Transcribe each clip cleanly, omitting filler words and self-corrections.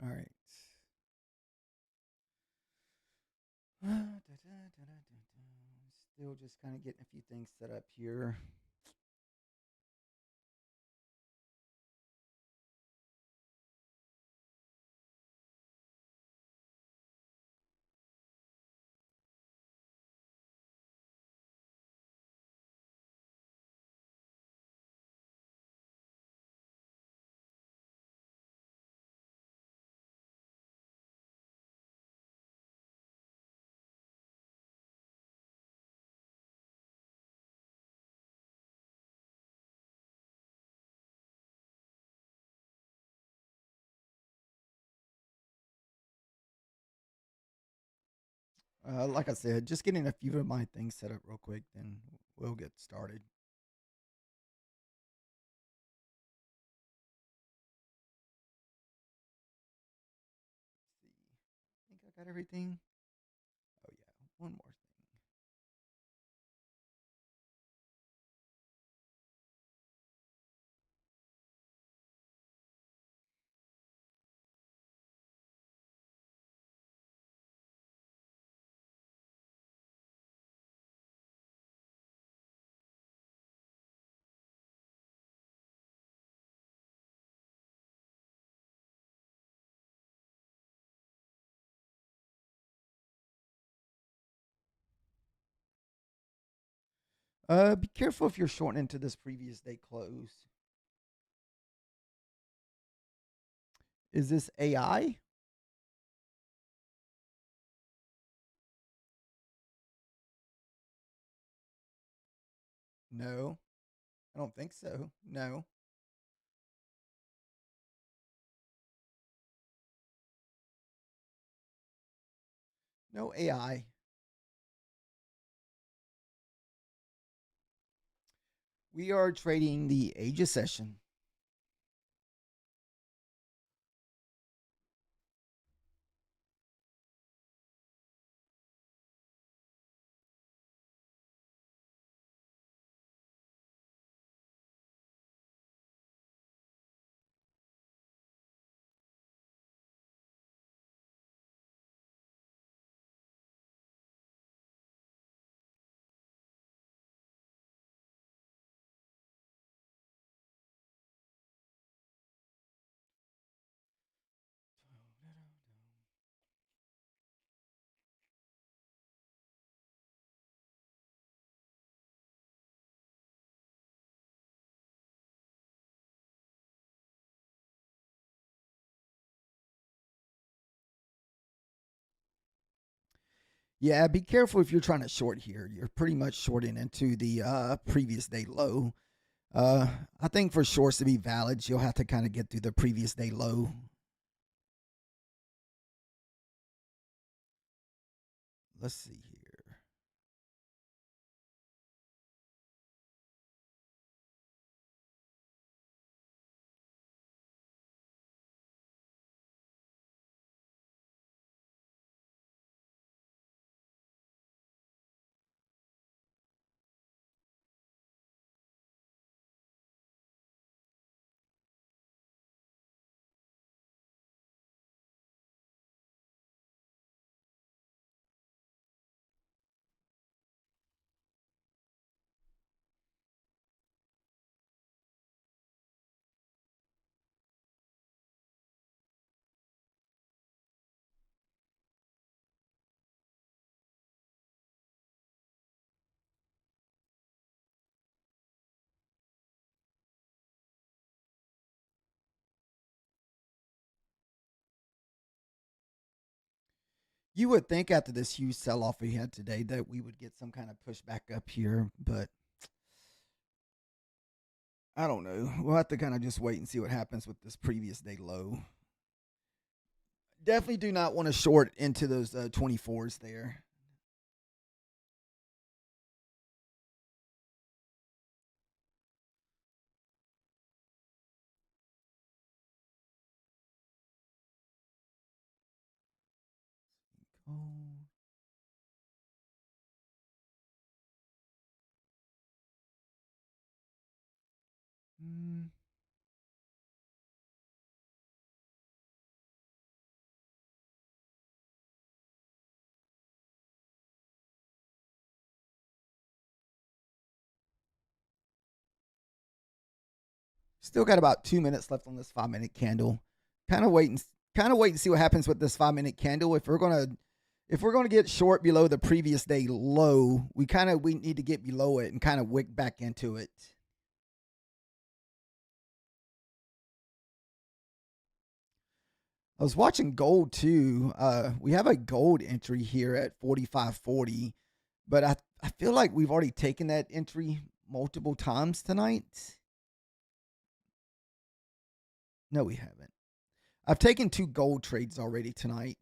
All right. Still just kind of getting a few things set up here. Like I said, just getting a few of my things set up real quick, then we'll get started. See, I think I got everything. Oh yeah, one more thing. Be careful if you're shorting into this previous day close. Is this AI? No, I don't think so. No, no AI. We are trading the Aegis session. Yeah, be careful if you're trying to short here. You're pretty much shorting into the previous day low. Uh, I think for shorts to be valid, you'll have to kind of get through the previous day low. Let's see here. You would think after this huge sell off we had today that we would get some kind of pushback up here, but I don't know. We'll have to kind of just wait and see what happens with this previous day low. Definitely do not want to short into those 24s there. Oh. Mm. Still got about 2 minutes left on this 5 minute candle. Kind of wait and see what happens with this 5 minute candle. If we're gonna get short below the previous day low, we need to get below it and kind of wick back into it. I was watching gold too. We have a gold entry here at 45.40, but I feel like we've already taken that entry multiple times tonight. No, we haven't. I've taken 2 gold trades already tonight.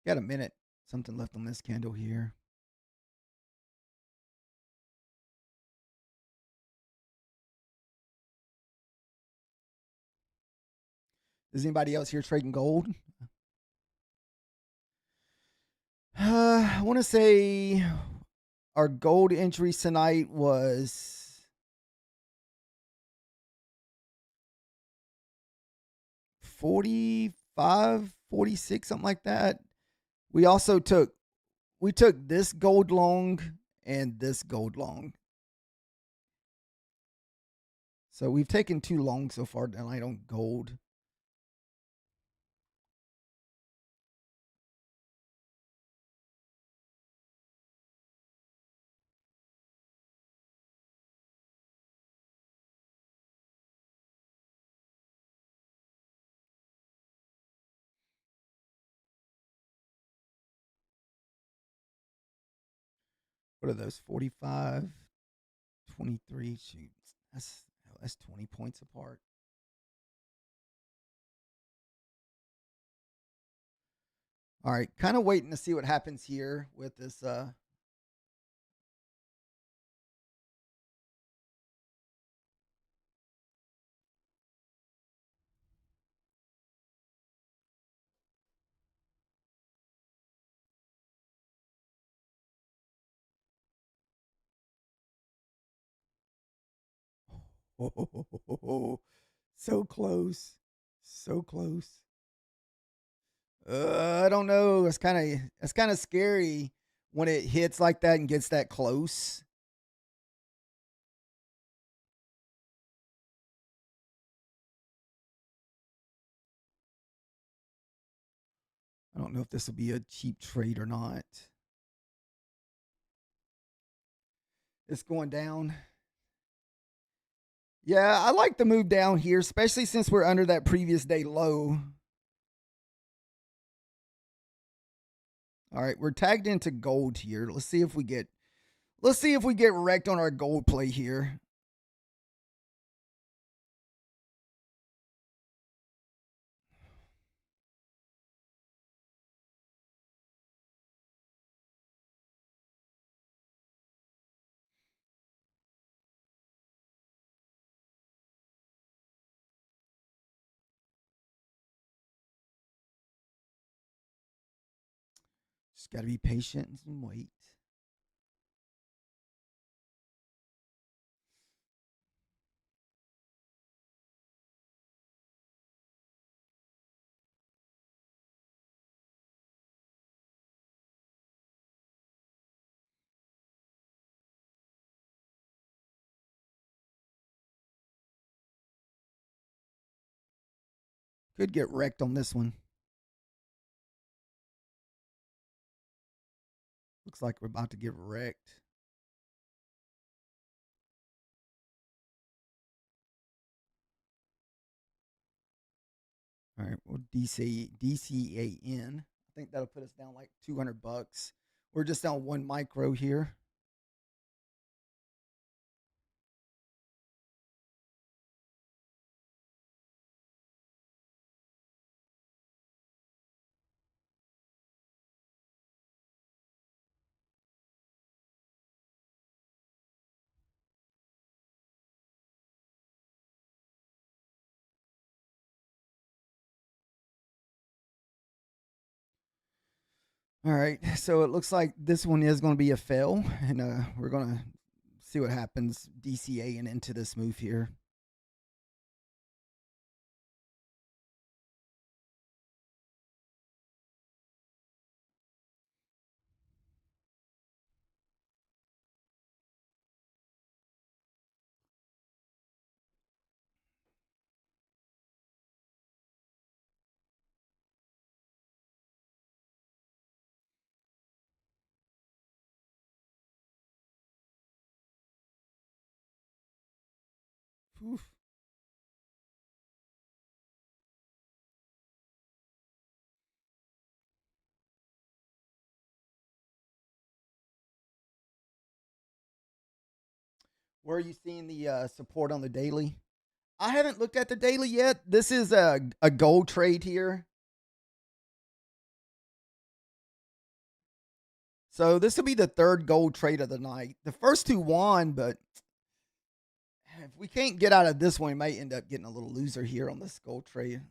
Got a minute, something left on this candle here. Is anybody else here trading gold? I want to say our gold entry tonight was 45, 46, something like that. We took this gold long and this gold long. So we've taken 2 longs so far tonight on gold. What are those? 45, 23. Shoot, that's 20 points apart. All right, kind of waiting to see what happens here with this. Oh, so close, so close. I don't know. It's kind of scary when it hits like that and gets that close. I don't know if this will be a cheap trade or not. It's going down. Yeah, I like the move down here, especially since we're under that previous day low. All right, we're tagged into gold here. Let's see if we get wrecked on our gold play here. Just got to be patient and wait. Could get wrecked on this one. Looks like we're about to get wrecked. All right, we'll DCAN. I think that'll put us down like $200. We're just down 1 micro here. All right, so it looks like this one is going to be a fail, and we're going to See what happens DCA and into this move here. Oof. Where are you seeing the support on the daily? I haven't looked at the daily yet. This is a gold trade here. So this will be the third gold trade of the night. The first two won, but if we can't get out of this one, we might end up getting a little loser here on this gold trade.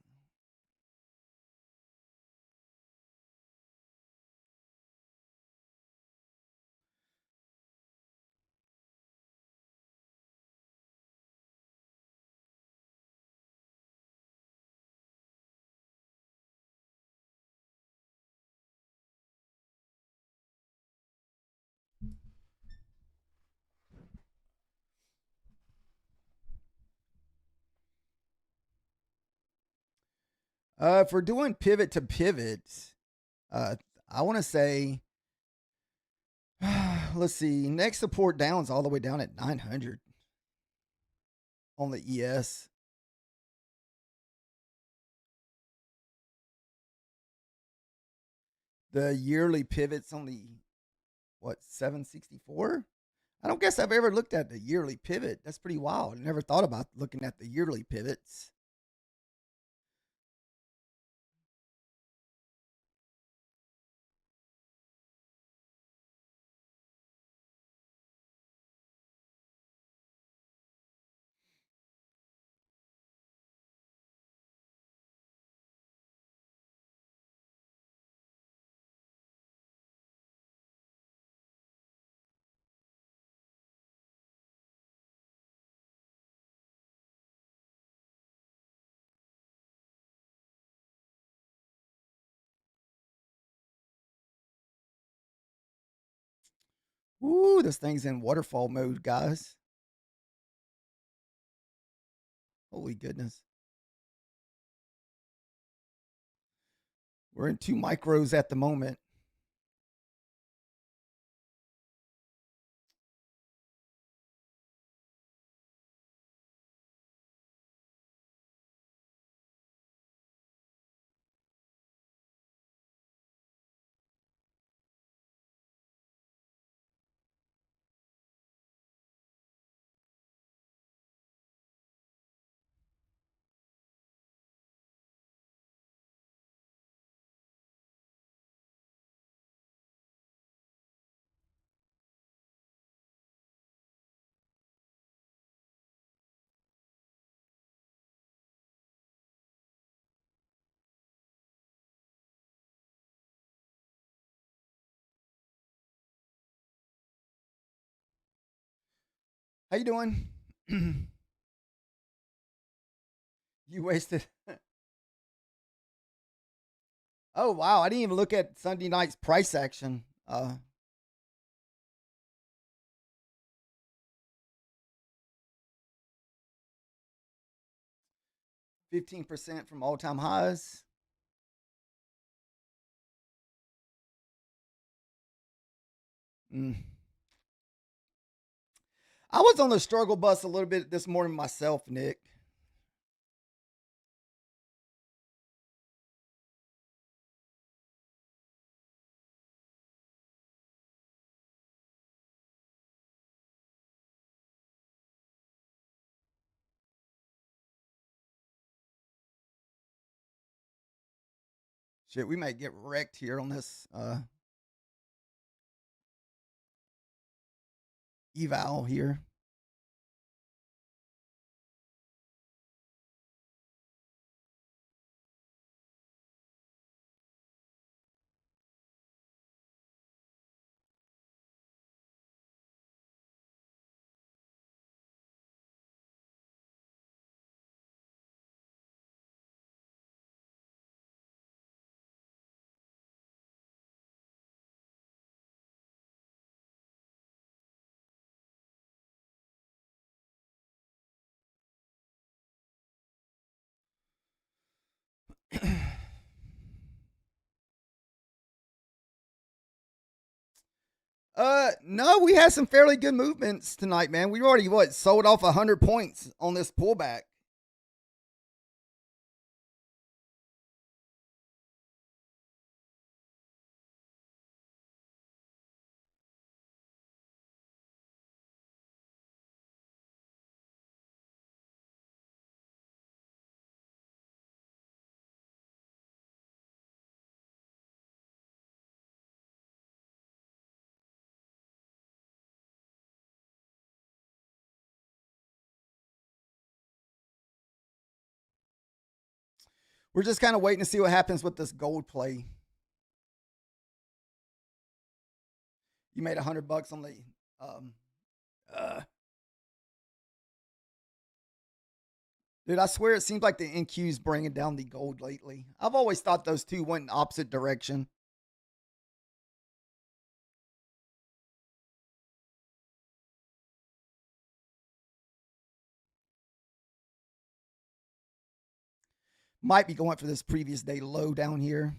If we're doing pivot to pivot, uh, I want to say, let's see, next support down is all the way down at 900 on the ES. The yearly pivots on the what 764. I don't guess I've ever looked at the yearly pivot. That's pretty wild. I never thought about looking at the yearly pivots. Ooh, this thing's in waterfall mode, guys. Holy goodness. We're in 2 micros at the moment. How you doing? You wasted. Oh wow, I didn't even look at Sunday night's price action. 15% from all time highs. Mm. I was on the struggle bus a little bit this morning myself, Nick. Shit, we might get wrecked here on this eval here. No, we had some fairly good movements tonight, man. We already sold off 100 points on this pullback. We're just kind of waiting to see what happens with this gold play. You made $100 on the um uh dude, I swear it seems like the NQ's bringing down the gold lately. I've always thought those two went in opposite direction. Might be going for this previous day low down here.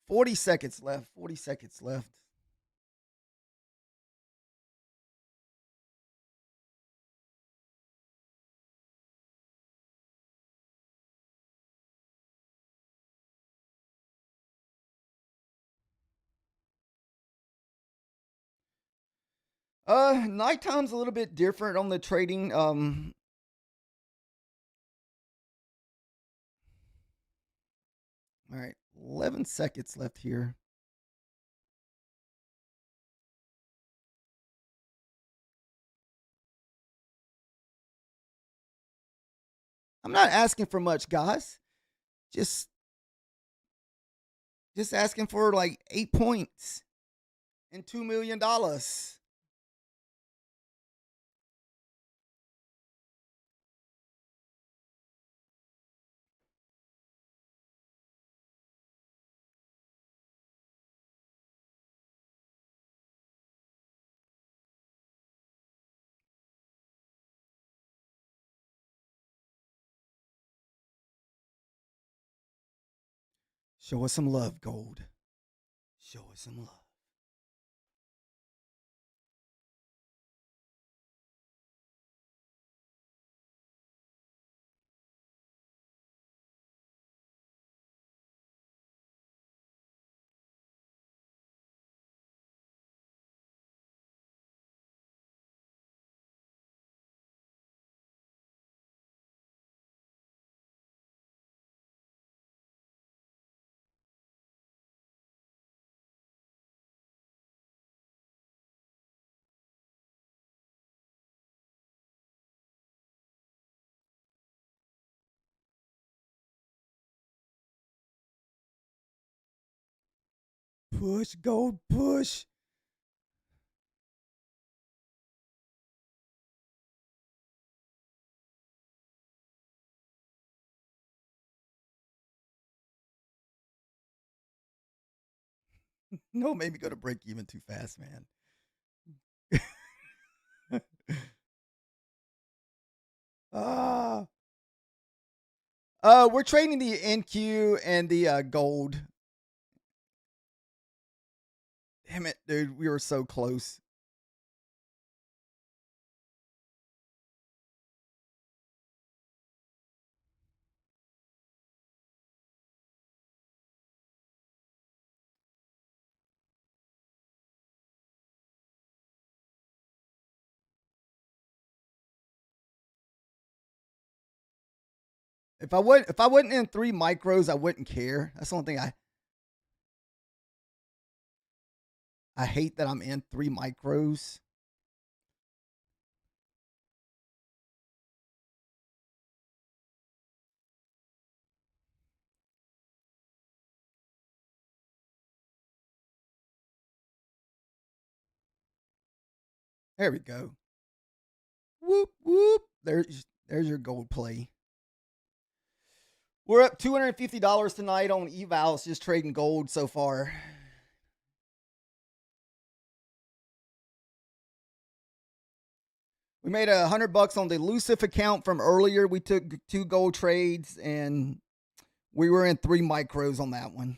$40 seconds left. 40 seconds left. Nighttime's a little bit different on the trading. All right, 11 seconds left here. I'm not asking for much, guys. Just asking for like 8 points and $2 million. Show us some love, gold. Show us some love. Push, gold, push. No, it made me go to break even too fast, man. Ah. We're trading the NQ and the gold. Damn it, dude. We were so close. If I wasn't in 3 micros, I wouldn't care. That's the only thing I hate that I'm in 3 micros. There we go. Whoop whoop. There's your gold play. We're up $250 tonight on evals, just trading gold so far. We made $100 on the elusive account from earlier. We took 2 gold trades and we were in 3 micros on that one.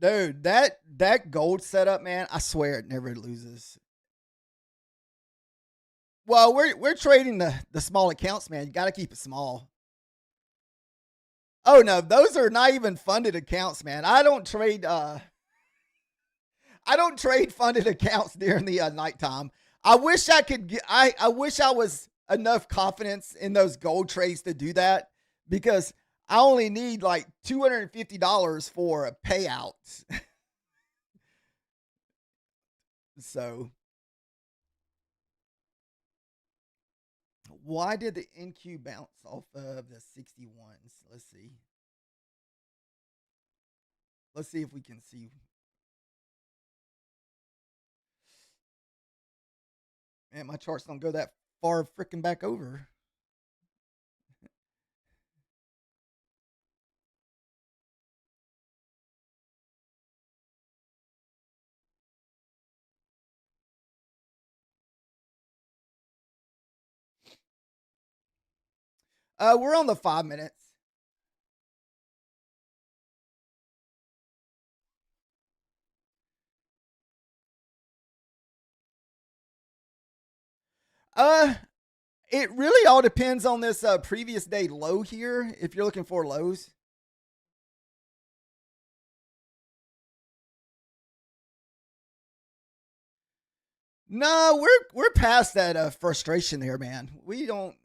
Dude, that gold setup, man, I swear it never loses. Well, we're trading the small accounts, man. You got to keep it small. Oh no, those are not even funded accounts, man. I don't trade funded accounts during the nighttime. I wish I could get, I wish I was enough confidence in those gold trades to do that because I only need like $250 for a payout. So why did the NQ bounce off of the 61s? Let's see. Let's see if we can see. Man, my charts don't go that far freaking back over. We're on the 5 minutes. Uh, it really all depends on this previous day low here. If you're looking for lows, no, we're past that frustration there, man. We don't.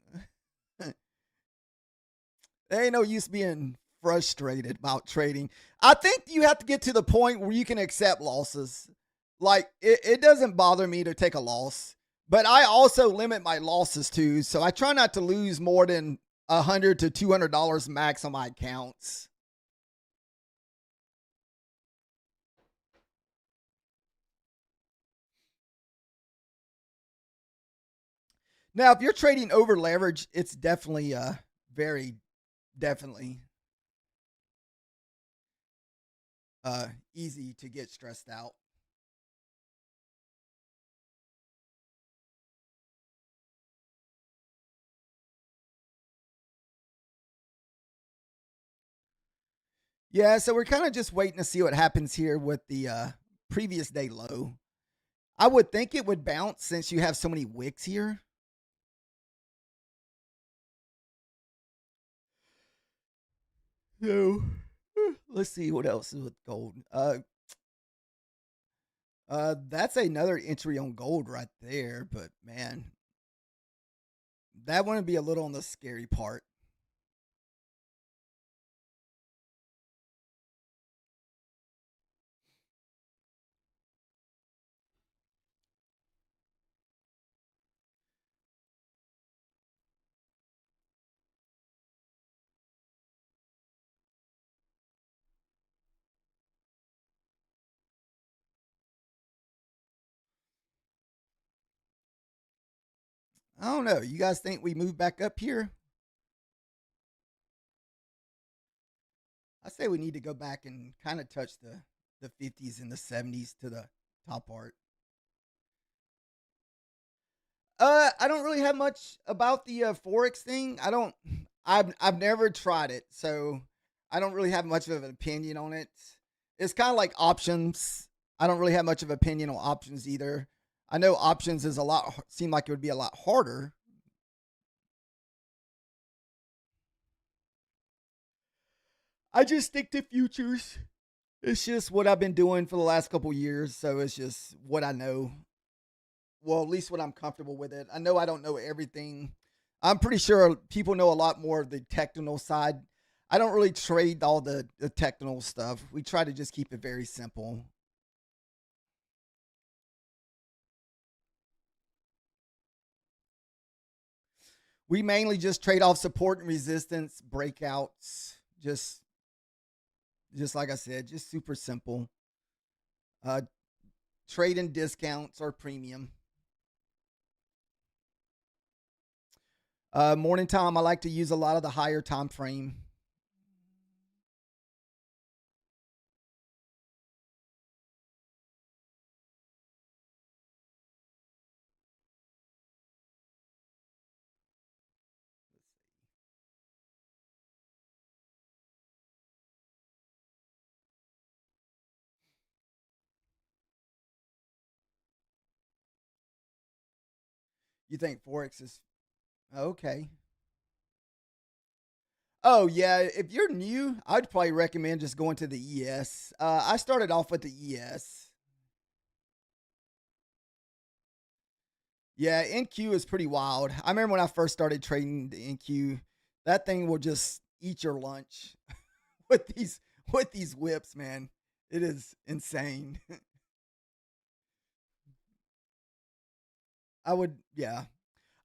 There ain't no use being frustrated about trading. I think you have to get to the point where you can accept losses. Like it doesn't bother me to take a loss, but I also limit my losses too. So I try not to lose more than $100 to $200 max on my accounts. Now, if you're trading over leverage, it's definitely very definitely easy to get stressed out. Yeah, so we're kind of just waiting to see what happens here with the previous day low. I would think it would bounce since you have so many wicks here. So let's see what else is with gold. That's another entry on gold right there, but man, that wouldn't be a little on the scary part. I don't know. You guys think we move back up here? I say we need to go back and kind of touch the 50s and the 70s to the top part. I don't really have much about the forex thing. I don't. I've never tried it, so I don't really have much of an opinion on it. It's kind of like options. I don't really have much of an opinion on options either. I know options is a lot. Seem like it would be a lot harder. I just stick to futures. It's just what I've been doing for the last couple years, so it's just what I know. Well, at least what I'm comfortable with it. I know I don't know everything. I'm pretty sure people know a lot more of the technical side. I don't really trade all the technical stuff. We try to just keep it very simple. We mainly just trade off support and resistance, breakouts, just like I said, just super simple. Uh trade in discounts or premium. Morning time, I like to use a lot of the higher time frame. You think Forex is okay? Oh yeah, if you're new, I'd probably recommend just going to the ES. I started off with the ES. Yeah, NQ is pretty wild. I remember when I first started trading the NQ, that thing will just eat your lunch with these whips, man. It is insane. I would, yeah.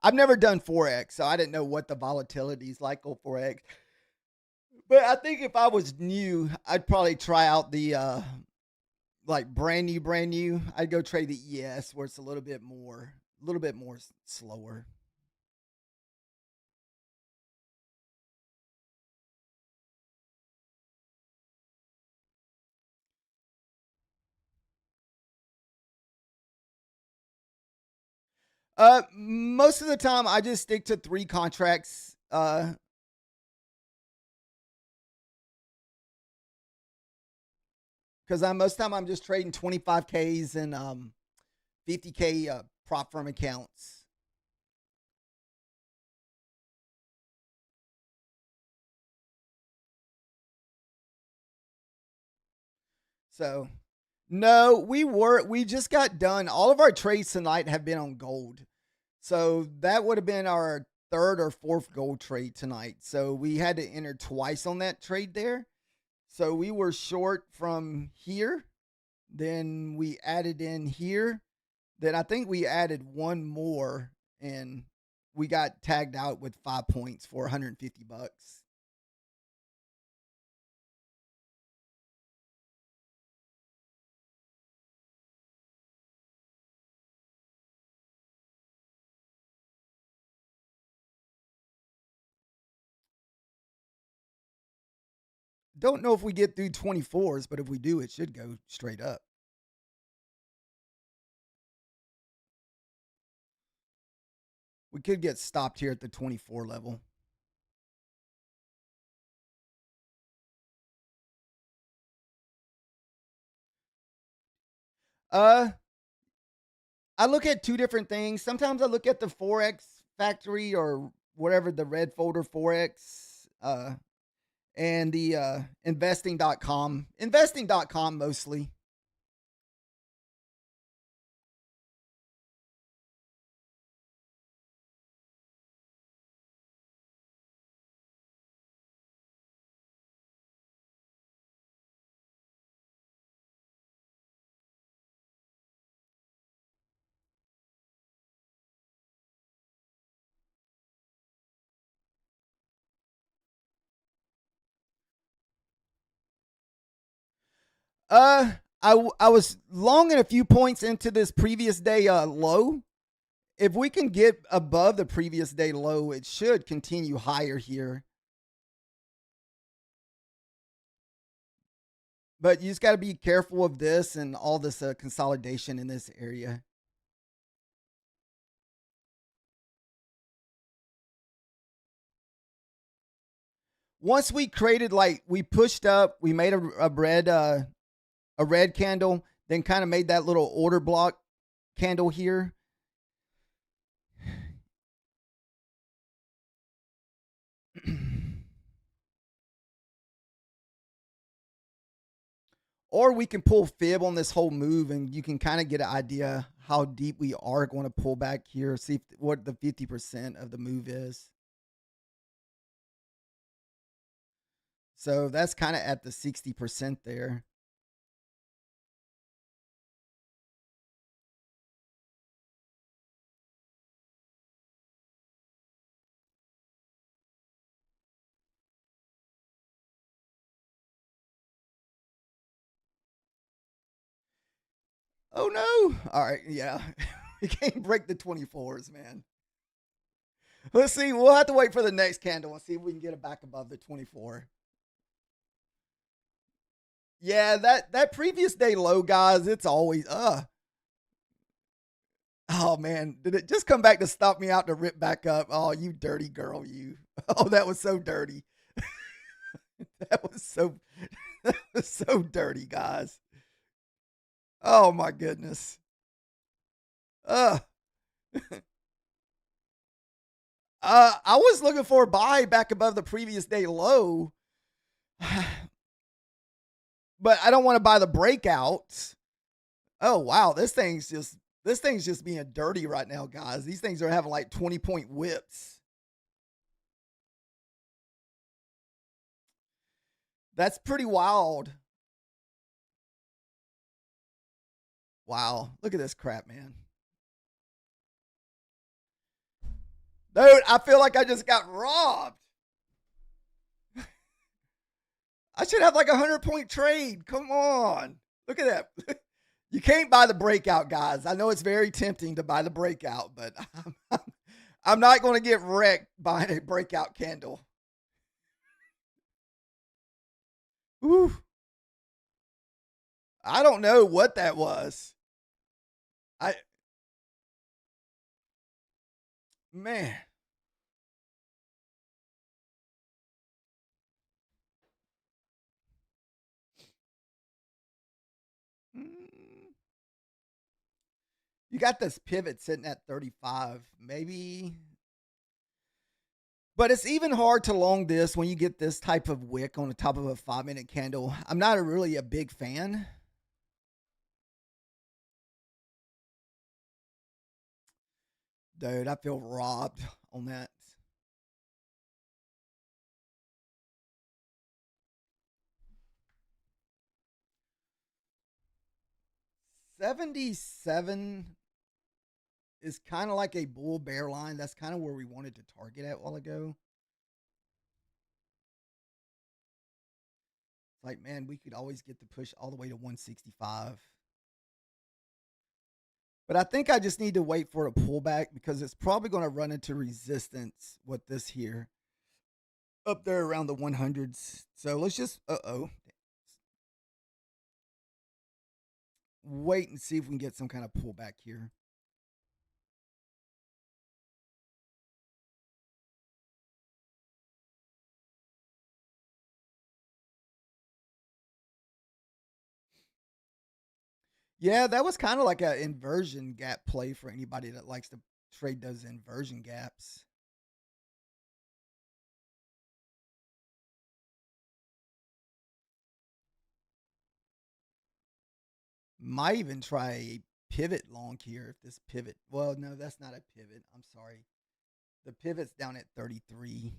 I've never done Forex, so I didn't know what the volatility is like on Forex. But I think if I was new, I'd probably try out the like brand new. I'd go trade the ES where it's a little bit more slower. Most of the time I just stick to 3 contracts. Because I most of the time I'm just trading 25Ks and 50K prop firm accounts. So no, we just got done. All of our trades tonight have been on gold. So that would have been our third or fourth gold trade tonight. So we had to enter twice on that trade there. So we were short from here. Then we added in here. Then I think we added one more and we got tagged out with 5 points for 150 bucks. Don't know if we get through 24s, but if we do, it should go straight up. We could get stopped here at the 24 level. Uh, I look at two different things. Sometimes I look at the Forex factory or whatever the red folder Forex and the investing.com. Investing.com mostly. Uh I was long and a few points into this previous day low. If we can get above the previous day low, it should continue higher here. But you just got to be careful of this and all this consolidation in this area. Once we created, like, we pushed up, we made a red candle, then kind of made that little order block candle here. Or we can pull fib on this whole move and you can kind of get an idea how deep we are going to pull back here, see what the 50% of the move is. So that's kind of at the 60% there. Oh no. All right, yeah. We can't break the 24s, man. Let's see. We'll have to wait for the next candle and see if we can get it back above the 24. Yeah, that previous day low, guys, it's always oh man, did it just come back to stop me out to rip back up? Oh, you dirty girl, you. Oh, that was so dirty. That was so that was so dirty, guys. Oh my goodness. Uh I was looking for a buy back above the previous day low, but I don't want to buy the breakout. Oh wow, this thing's just being dirty right now, guys. These things are having like 20-point whips. That's pretty wild. Wow, look at this crap, man. Dude, I feel like I just got robbed. I should have like 100-point trade. Come on. Look at that. You can't buy the breakout, guys. I know it's very tempting to buy the breakout, but I'm not going to get wrecked buying a breakout candle. Ooh. I don't know what that was. I man. Mm. You got this pivot sitting at 35, maybe. But it's even hard to long this when you get this type of wick on the top of a 5-minute candle. I'm not really a big fan. Dude, I feel robbed on that. 77 is kind of like a bull bear line. That's kind of where we wanted to target at a while ago. It's like, man, we could always get the push all the way to 165. But I think I just need to wait for a pullback because it's probably going to run into resistance with this here up there around the 100s. So let's just, wait and see if we can get some kind of pullback here. Yeah, that was kind of like an inversion gap play for anybody that likes to trade those inversion gaps. Might even try a pivot long here if this pivot. Well, no, that's not a pivot. I'm sorry. The pivot's down at 33.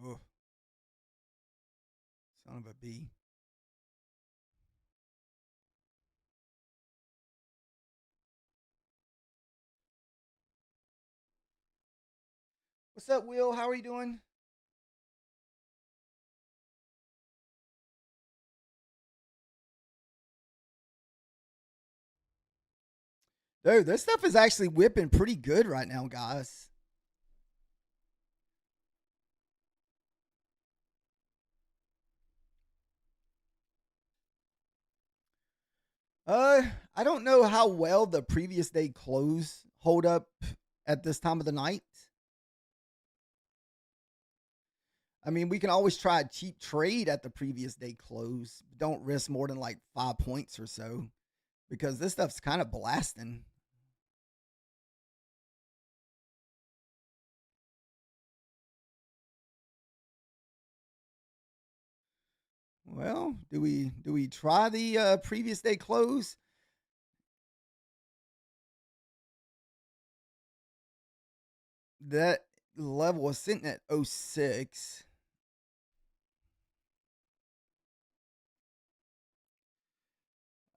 Ugh, son of a B. What's up, Will? How are you doing? Dude, this stuff is actually whipping pretty good right now, guys. Uh, I don't know how well the previous day close hold up at this time of the night. I mean, we can always try a cheap trade at the previous day close. Don't risk more than like 5 points or so because this stuff's kind of blasting. Well, do we try the previous day close? That level was sitting at 06.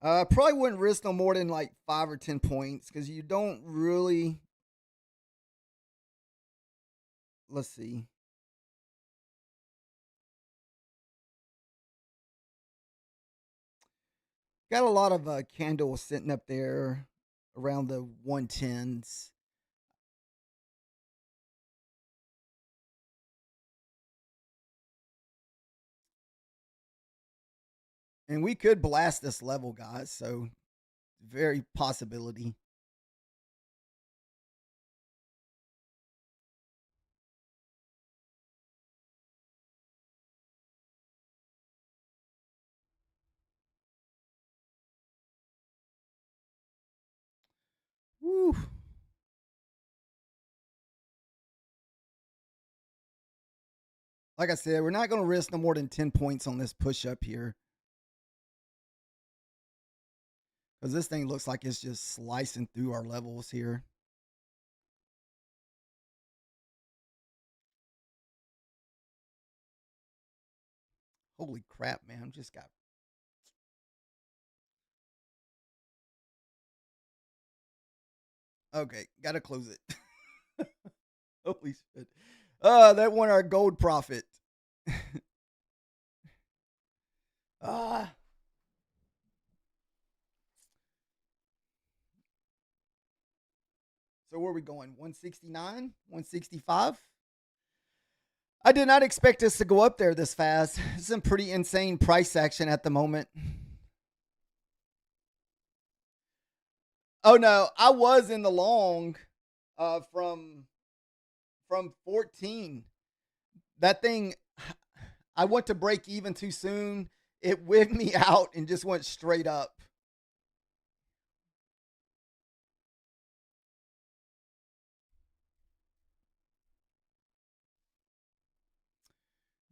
Probably wouldn't risk no more than like 5 or 10 points because you don't really. Let's see. Got a lot of candles sitting up there around the 110s. And we could blast this level, guys. So, very possibility. Like I said, we're not going to risk no more than 10 points on this push up here. Because this thing looks like it's just slicing through our levels here. Holy crap, man. Just got. Okay, got to close it. Holy shit. That won our gold profit. Ah. So where are we going? 169? 165? I did not expect this to go up there this fast. It's some pretty insane price action at the moment. Oh no, I was in the long from 14. That thing, I went to break even too soon. It wigged me out and just went straight up.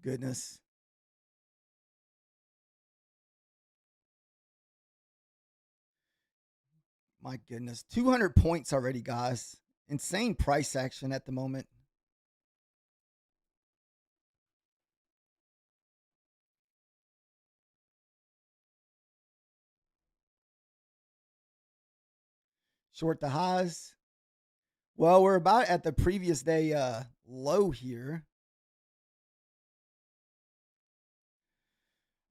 Goodness. My goodness. 200 points already, guys. Insane price action at the moment. Short the highs. Well, we're about at the previous day low here.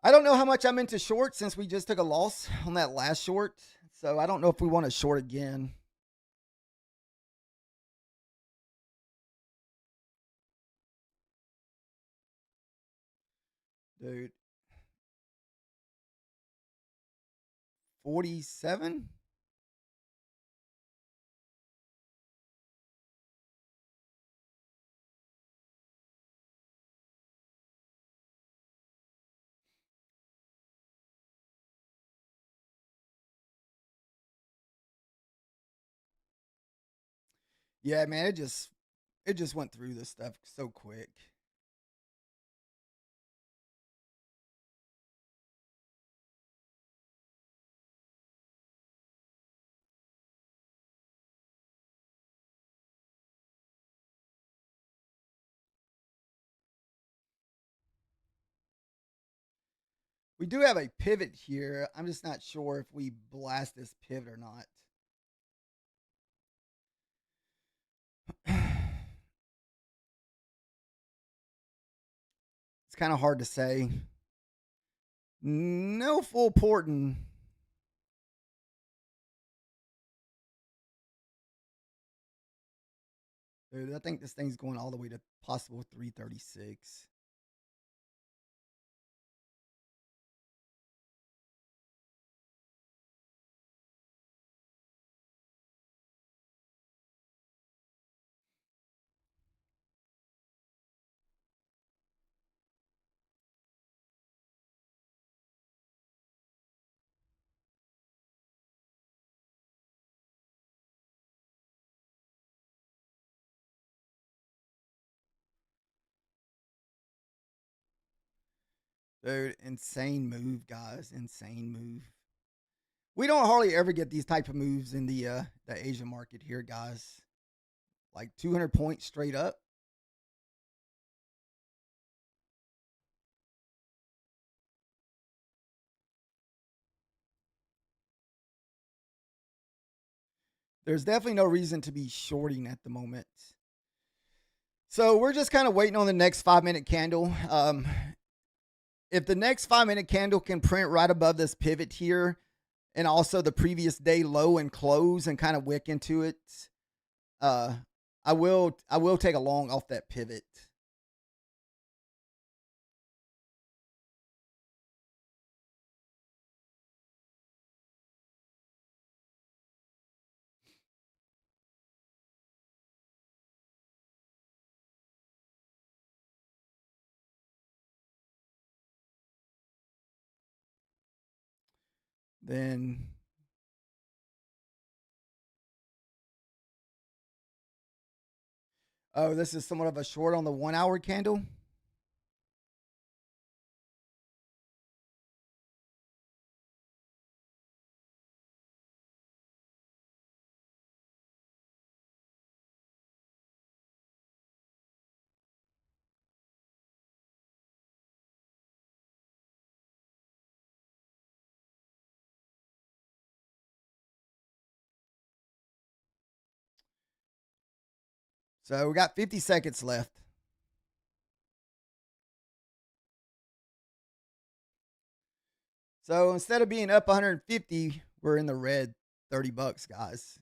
I don't know how much I'm into short since we just took a loss on that last short. So I don't know if we want to short again. Dude. 47? Yeah, man, it just went through this stuff so quick. We do have a pivot here. I'm just not sure if we blast this pivot or not. It's kind of hard to say. No full porting. Dude, I think this thing's going all the way to possible 336. Dude, insane move, guys. Insane move. We don't hardly ever get these type of moves in the Asian market here, guys. Like 200 points straight up. There's definitely no reason to be shorting at the moment. So we're just kind of waiting on the next 5 minute candle. If the next 5 minute candle can print right above this pivot here and also the previous day low and close and kind of wick into it, uh, I will take a long off that pivot. Then oh, this is somewhat of a short on the 1 hour candle. So we got 50 seconds left. So instead of being up 150, we're in the red 30 bucks, guys.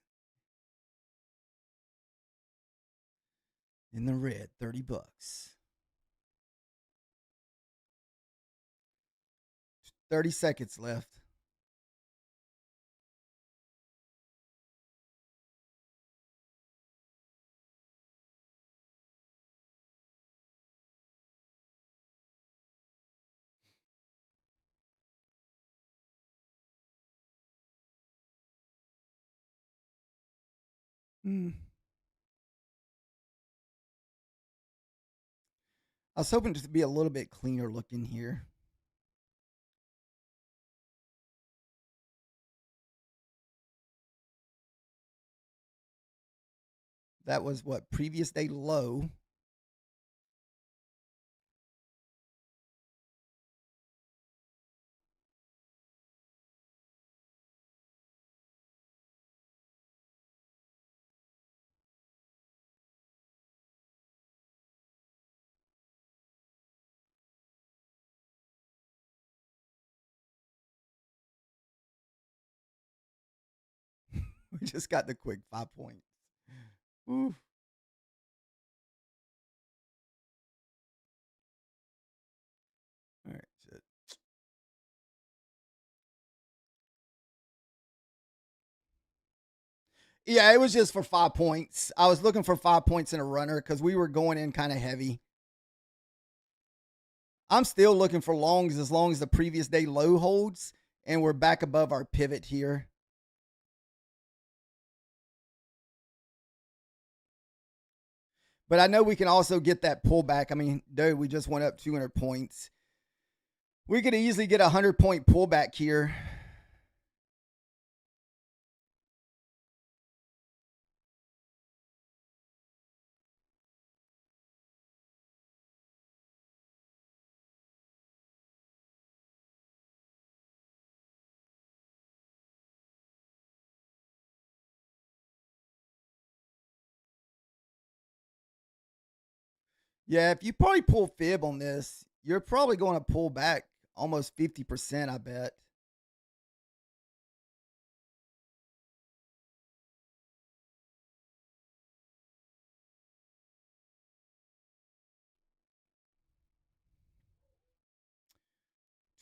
In the red 30 bucks. 30 seconds left. I was hoping to be a little bit cleaner looking here. That was what, previous day low. We just got the quick 5 points. Oof. All right. Shit. Yeah, it was just for 5 points. I was looking for 5 points in a runner because we were going in kind of heavy. I'm still looking for longs as long as the previous day low holds, and we're back above our pivot here. But I know we can also get that pullback. I mean, dude, we just went up 200 points. We could easily get a 100-point pullback here. Yeah, if you probably pull fib on this, you're probably going to pull back almost 50%, I bet.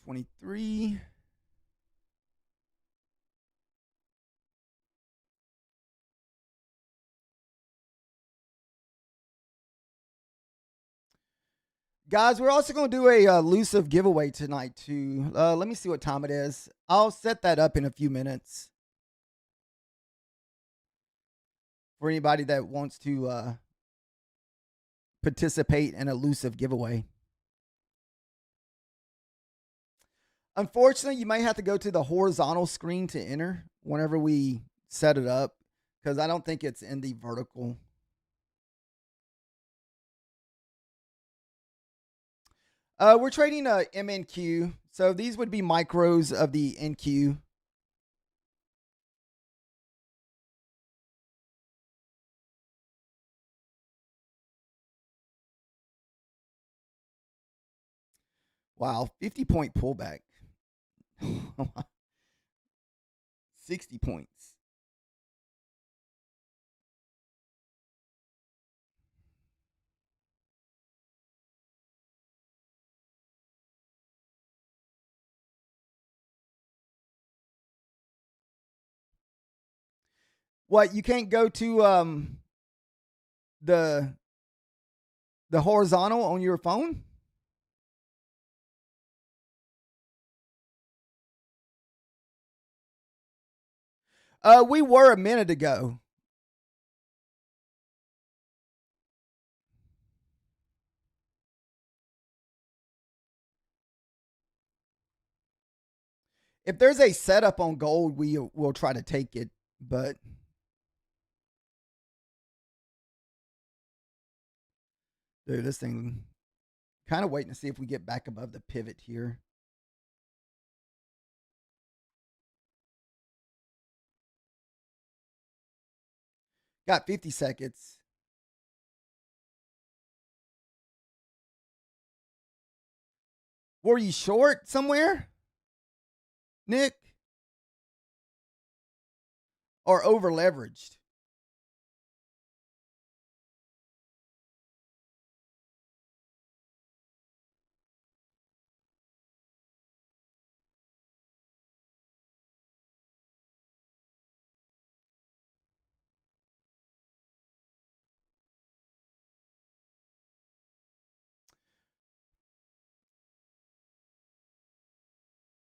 $23. Guys, we're also going to do a elusive giveaway tonight, too. Let me see what time it is. I'll set that up in a few minutes for anybody that wants to participate in a elusive giveaway. Unfortunately, you might have to go to the horizontal screen to enter whenever we set it up because I don't think it's in the vertical. We're trading a MNQ. So these would be micros of the NQ. Wow, 50-point pullback. 60 points. What, you can't go to the horizontal on your phone? We were a minute ago. If there's a setup on gold, we will try to take it, but dude, this thing kind of waiting to see if we get back above the pivot here. Got 50 seconds. Were you short somewhere, Nick? Or over leveraged?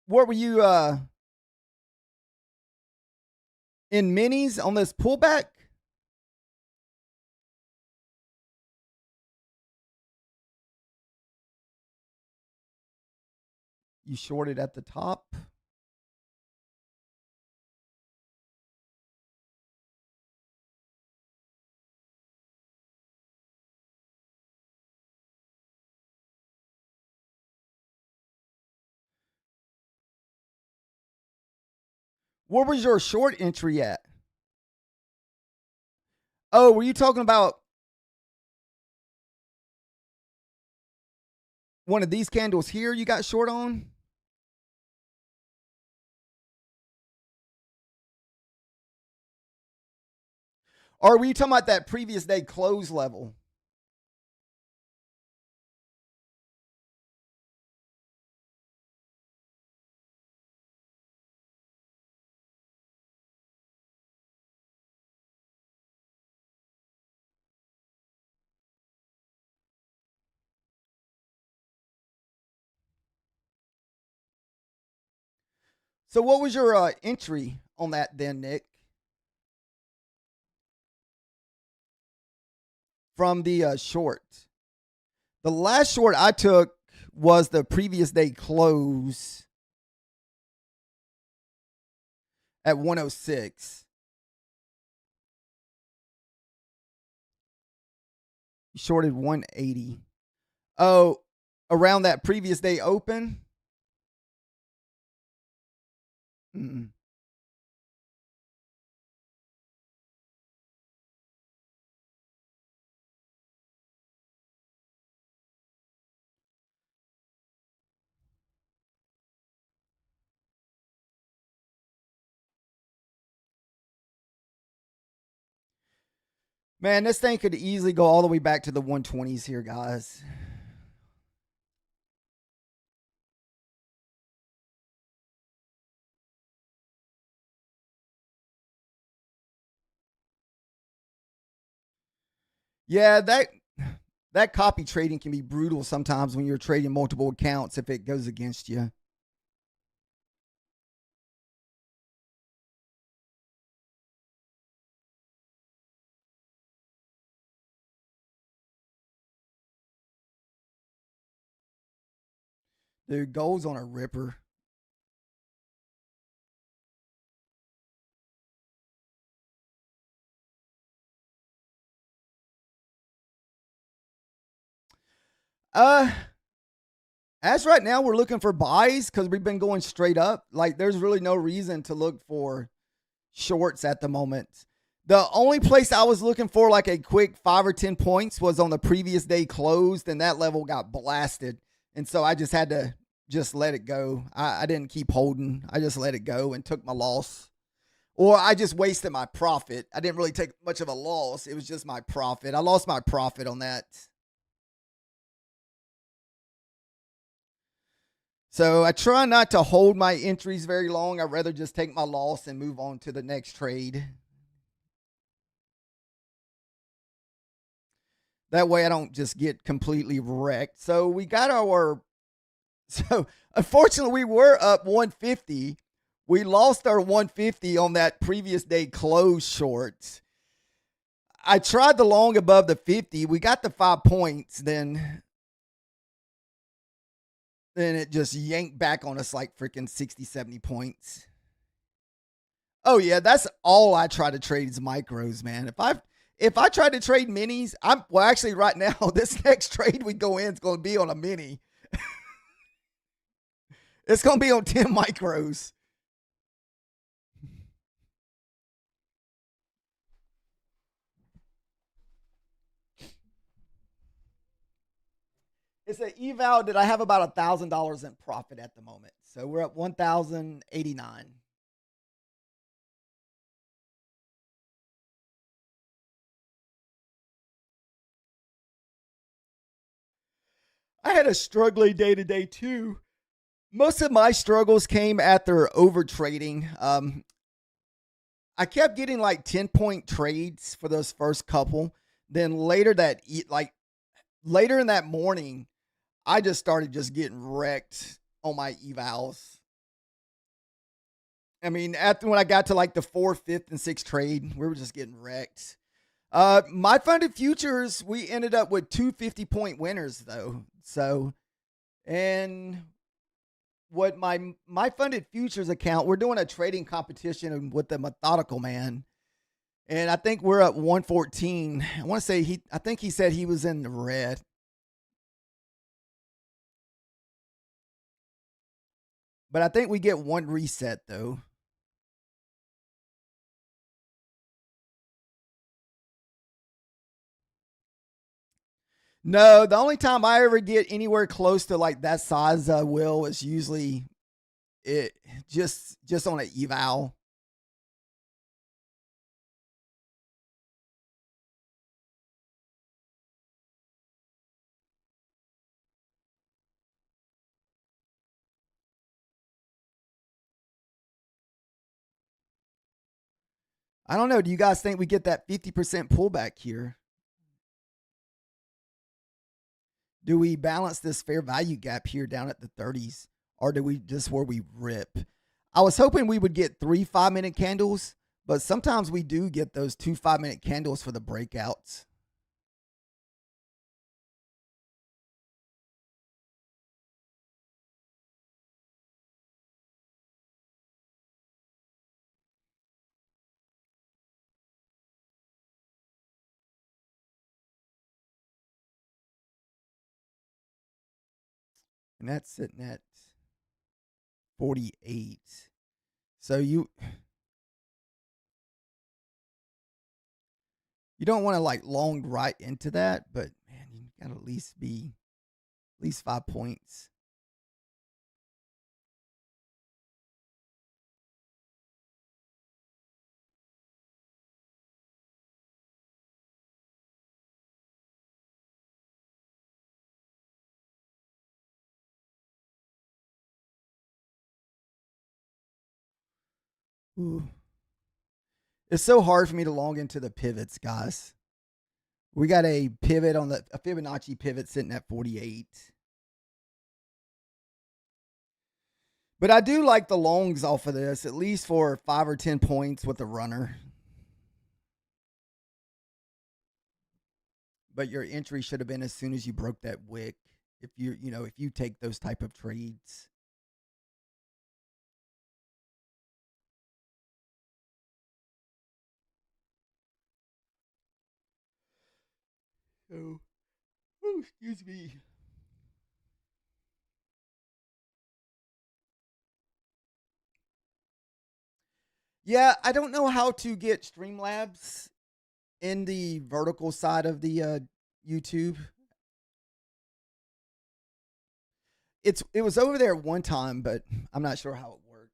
What were you in minis on this pullback? You shorted at the top. Where was your short entry at? Oh, were you talking about one of these candles here you got short on? Or were you talking about that previous day close level? So what was your entry on that then, Nick? From the short. The last short I took was the previous day close at 106. You shorted 180. Oh, around that previous day open? Mm-mm. Man, this thing could easily go all the way back to the 120s here, guys. Yeah, that copy trading can be brutal sometimes when you're trading multiple accounts if it goes against you. Dude, gold's on a ripper. Uh, as right now, we're looking for buys because we've been going straight up. Like, there's really no reason to look for shorts at the moment. The only place I was looking for like a quick 5 or 10 points was on the previous day closed, and that level got blasted. And so I just had to just let it go. I didn't keep holding. I just let it go and took my loss. Or I just wasted my profit. I didn't really take much of a loss. It was just my profit. I lost my profit on that. So I try not to hold my entries very long. I'd rather just take my loss and move on to the next trade. That way I don't just get completely wrecked. So we got our so unfortunately we were up 150. We lost our 150 on that previous day close short. I tried the long above the 50. We got the 5 points, then it just yanked back on us like freaking 60, 70 points. Oh yeah, that's all I try to trade is micros, man. If I try to trade minis, I'm well actually right now, this next trade we go in is gonna be on a mini. It's gonna be on 10 micros. It's an eval that I have about $1,000 in profit at the moment. So we're at 1,089. I had a struggling day to day too. Most of my struggles came after over trading. I kept getting like 10-point trades for those first couple. Then later in that morning, I just started just getting wrecked on my evals. I mean, after when I got to like the fourth, fifth, and sixth trade, we were just getting wrecked. My funded futures, we ended up with 250-point winners though. So, and what my funded futures account, we're doing a trading competition with the Methodical Man, and I think we're at 114. I want to say I think he said he was in the red, but I think we get one reset though. No, the only time I ever get anywhere close to like that size will is usually it just on an eval. I don't know. Do you guys think we get that 50% pullback here? Do we balance this fair value gap here down at the 30s? Or do we just where we rip? I was hoping we would get 3 5-minute candles, but sometimes we do get those 2 5-minute candles for the breakouts. And that's sitting at 48. So you don't want to like long right into that, but man, you gotta at least be at least 5 points. Ooh. It's so hard for me to long into the pivots, guys. We got a pivot on a Fibonacci pivot sitting at 48. But I do like the longs off of this, at least for 5 or 10 points with the runner. But your entry should have been as soon as you broke that wick. If if you take those type of trades. So, excuse me. Yeah, I don't know how to get Streamlabs in the vertical side of the YouTube. It was over there one time, but I'm not sure how it works.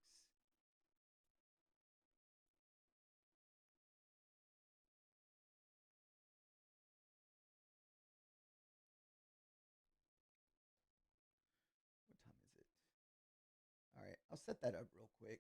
What time is it? All right, I'll set that up real quick.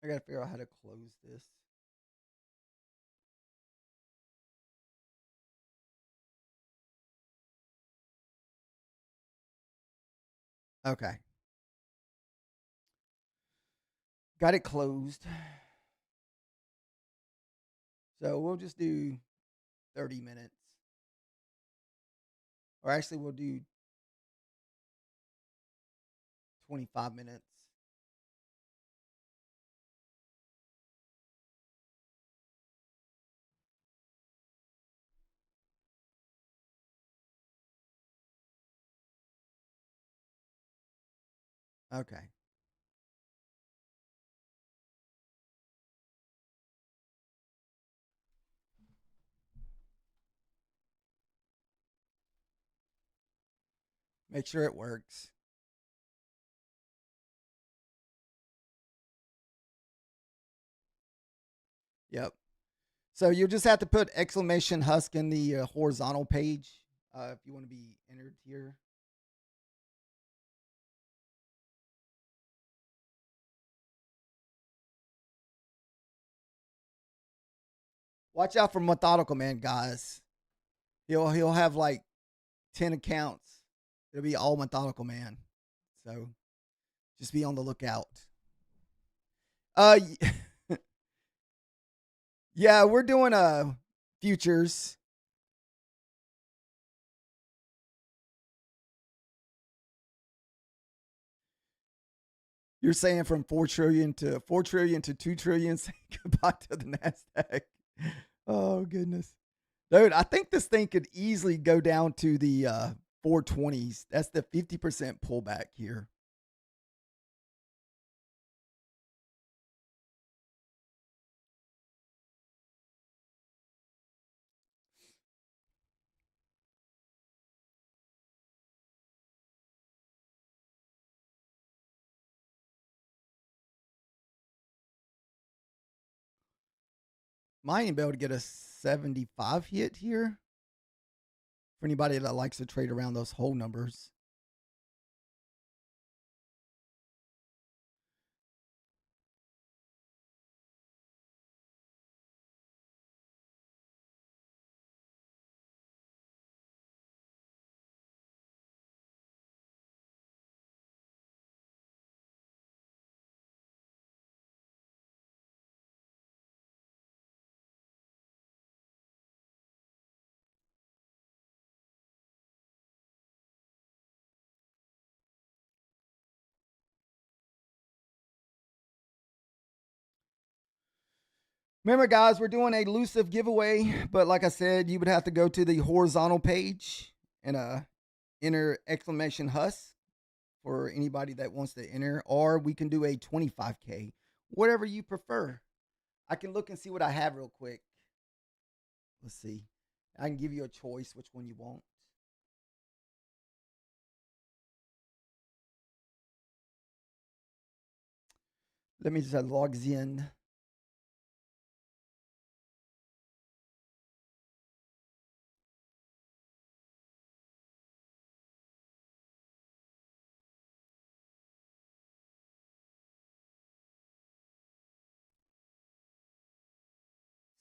I gotta figure out how to close this. Okay. Got it closed. So we'll just do 30 minutes. Or actually, we'll do 25 minutes. Okay. Make sure it works. Yep. So you'll just have to put exclamation Husk in the horizontal page if you want to be entered here. Watch out for Methodical Man, guys. He'll have like 10 accounts. It'll be all Methodical Man. So just be on the lookout. Uh yeah, we're doing futures. You're saying from 4 trillion to 4 trillion to 2 trillion. Say goodbye to the Nasdaq. Oh goodness, dude! I think this thing could easily go down to the 420s. That's the 50% pullback here. Might even be able to get a 75 hit here for anybody that likes to trade around those whole numbers. Remember, guys, we're doing a elusive giveaway, but like I said, you would have to go to the horizontal page and enter exclamation Hus for anybody that wants to enter, or we can do a 25K, whatever you prefer. I can look and see what I have real quick. Let's see. I can give you a choice which one you want. Let me just log in.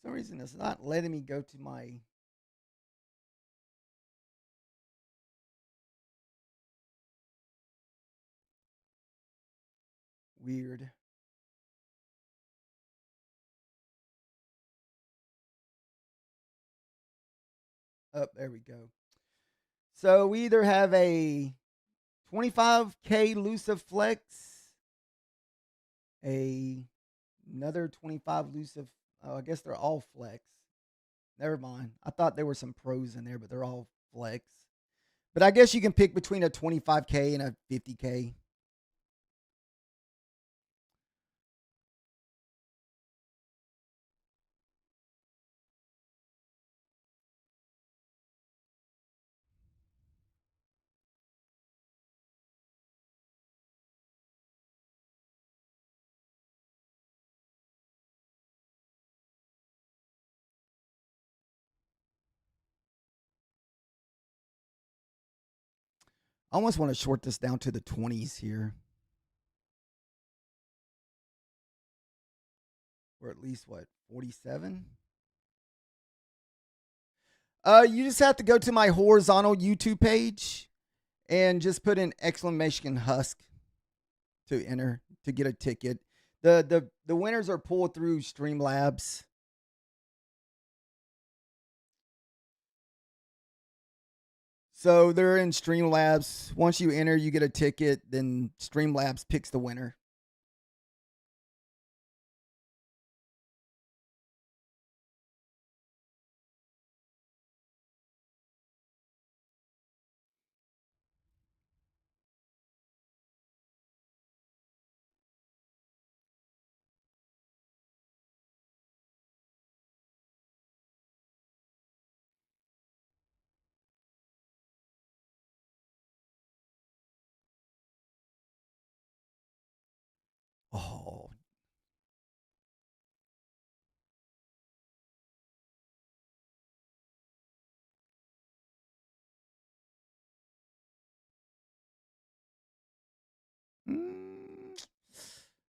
For some reason, it's not letting me go to my. Weird. Oh, there we go. So we either have a 25K elusive flex, a another 25 elusive. Oh, I guess they're all flex. Never mind. I thought there were some pros in there, but they're all flex. But I guess you can pick between a 25K and a 50K. I almost want to short this down to the 20s here. or at least what, 47? You just have to go to my horizontal YouTube page and just put in exclamation husk to enter to get a ticket. The winners are pulled through Streamlabs. So they're in Streamlabs. Once you enter, you get a ticket. Then Streamlabs picks the winner. Oh.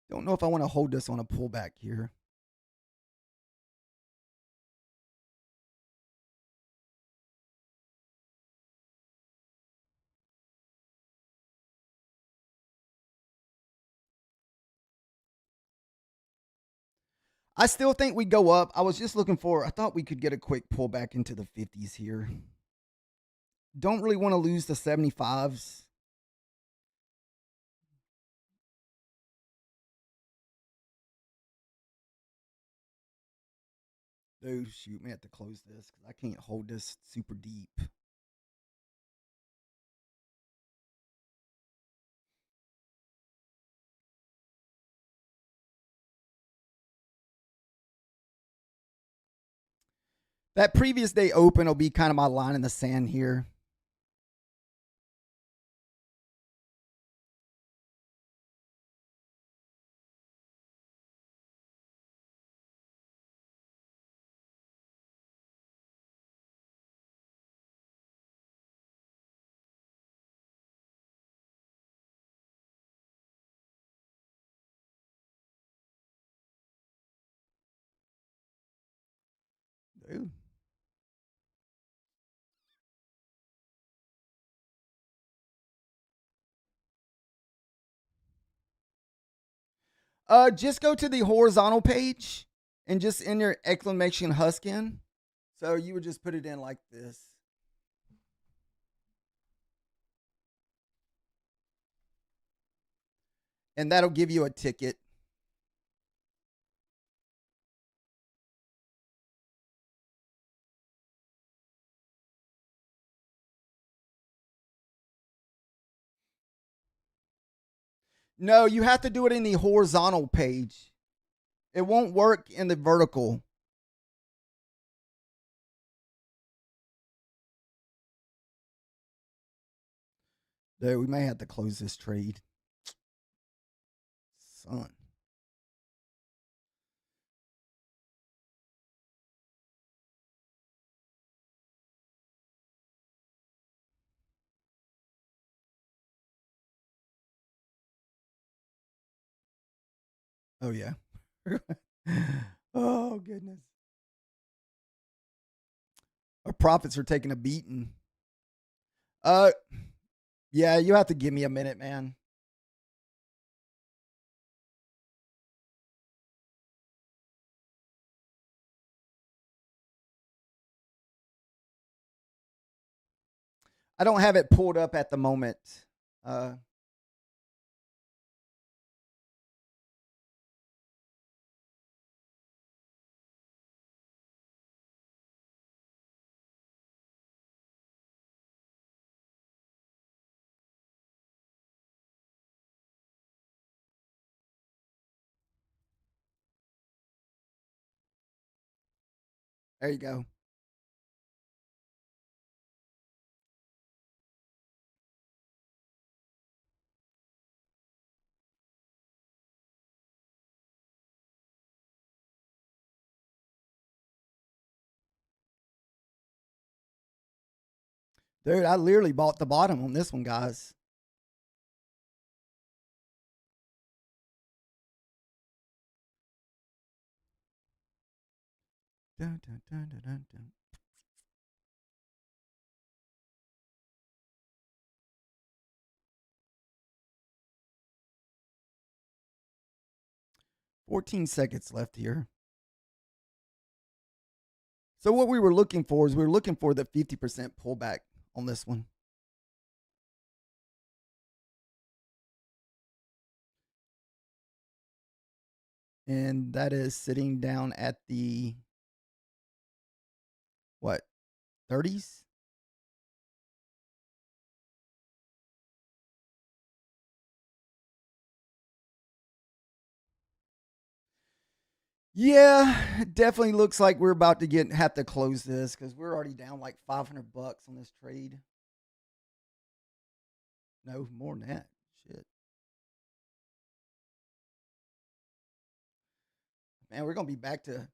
Don't know if I want to hold this on a pullback here. I still think we go up. I was just looking for, I thought we could get a quick pullback into the 50s here. Don't really want to lose the 75s. Dude, shoot, may have to close this because I can't hold this super deep. That previous day open will be kind of my line in the sand here. Dude. Just go to the horizontal page and just enter exclamation husk in. So you would just put it in like this. And that'll give you a ticket. No, you have to do it in the horizontal page. It won't work in the vertical. Dude, we may have to close this trade. Son. Oh, yeah. Oh, goodness. Our profits are taking a beating. Yeah, you have to give me a minute, man. I don't have it pulled up at the moment. There you go. Dude, I literally bought the bottom on this one, guys. Dun, dun, dun, dun, dun, dun. $14 seconds left here. So what we were looking for is we were looking for the 50% pullback on this one. And that is sitting down at the what, 30s? Yeah, it definitely looks like we're about to have to close this because we're already down like $500 on this trade. No, more than that. Shit. Man, we're gonna be back to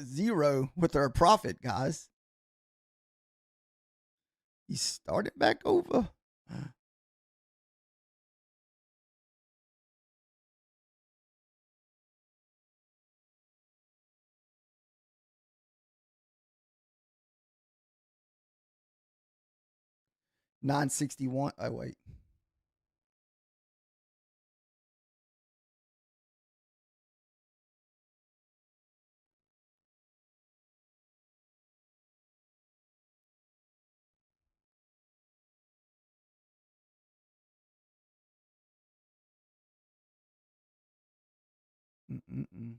zero with our profit, guys. He started back over. $961. Oh wait. Mm-mm-mm.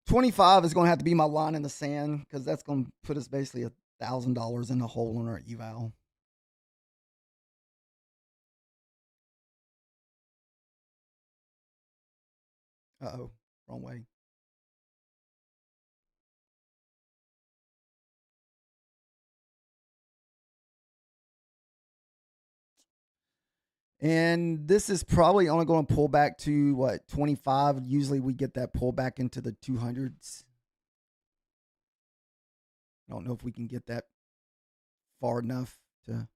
$25 is going to have to be my line in the sand because that's going to put us basically $1,000 in the hole on our eval. Uh-oh, wrong way. And this is probably only going to pull back to what, 25. Usually we get that pullback into the 200s. I don't know if we can get that far enough to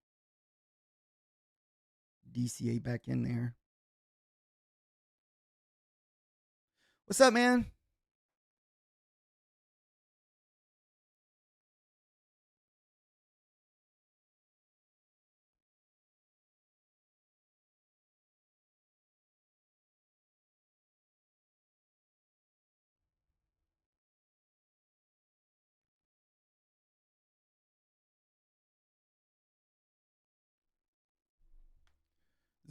DCA back in there. What's up, man?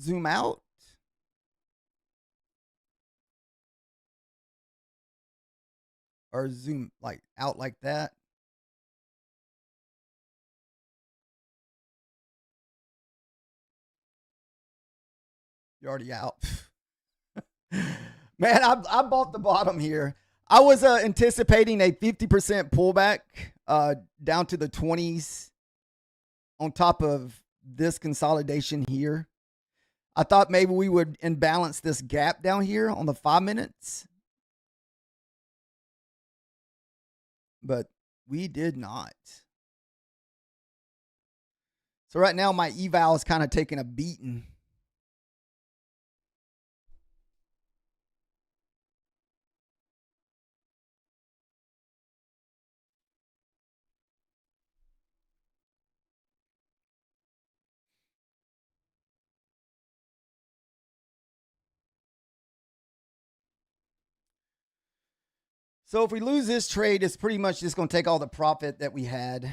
Zoom out. Or zoom like out like that. You're already out. Man, I bought the bottom here. I was anticipating a 50% pullback down to the 20s on top of this consolidation here. I thought maybe we would imbalance this gap down here on the 5 minutes, but we did not. So right now my eval is kind of taking a beating. So if we lose this trade, it's pretty much just going to take all the profit that we had.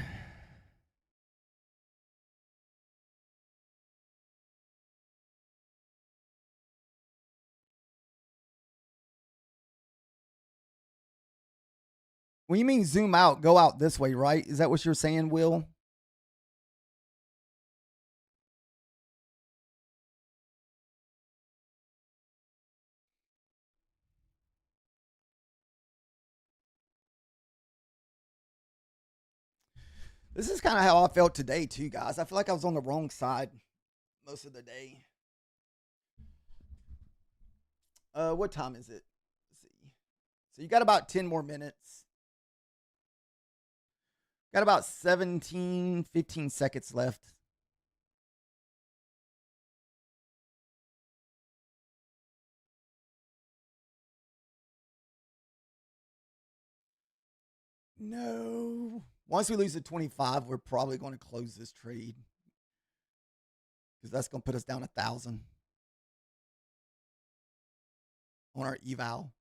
When you mean zoom out, go out this way, right? Is that what you're saying, Will? This is kind of how I felt today, too, guys. I feel like I was on the wrong side most of the day. What time is it? Let's see. So you got about 10 more minutes. Got about 17, 15 seconds left. No. Once we lose to 25, we're probably going to close this trade because that's going to put us down 1,000 on our eval.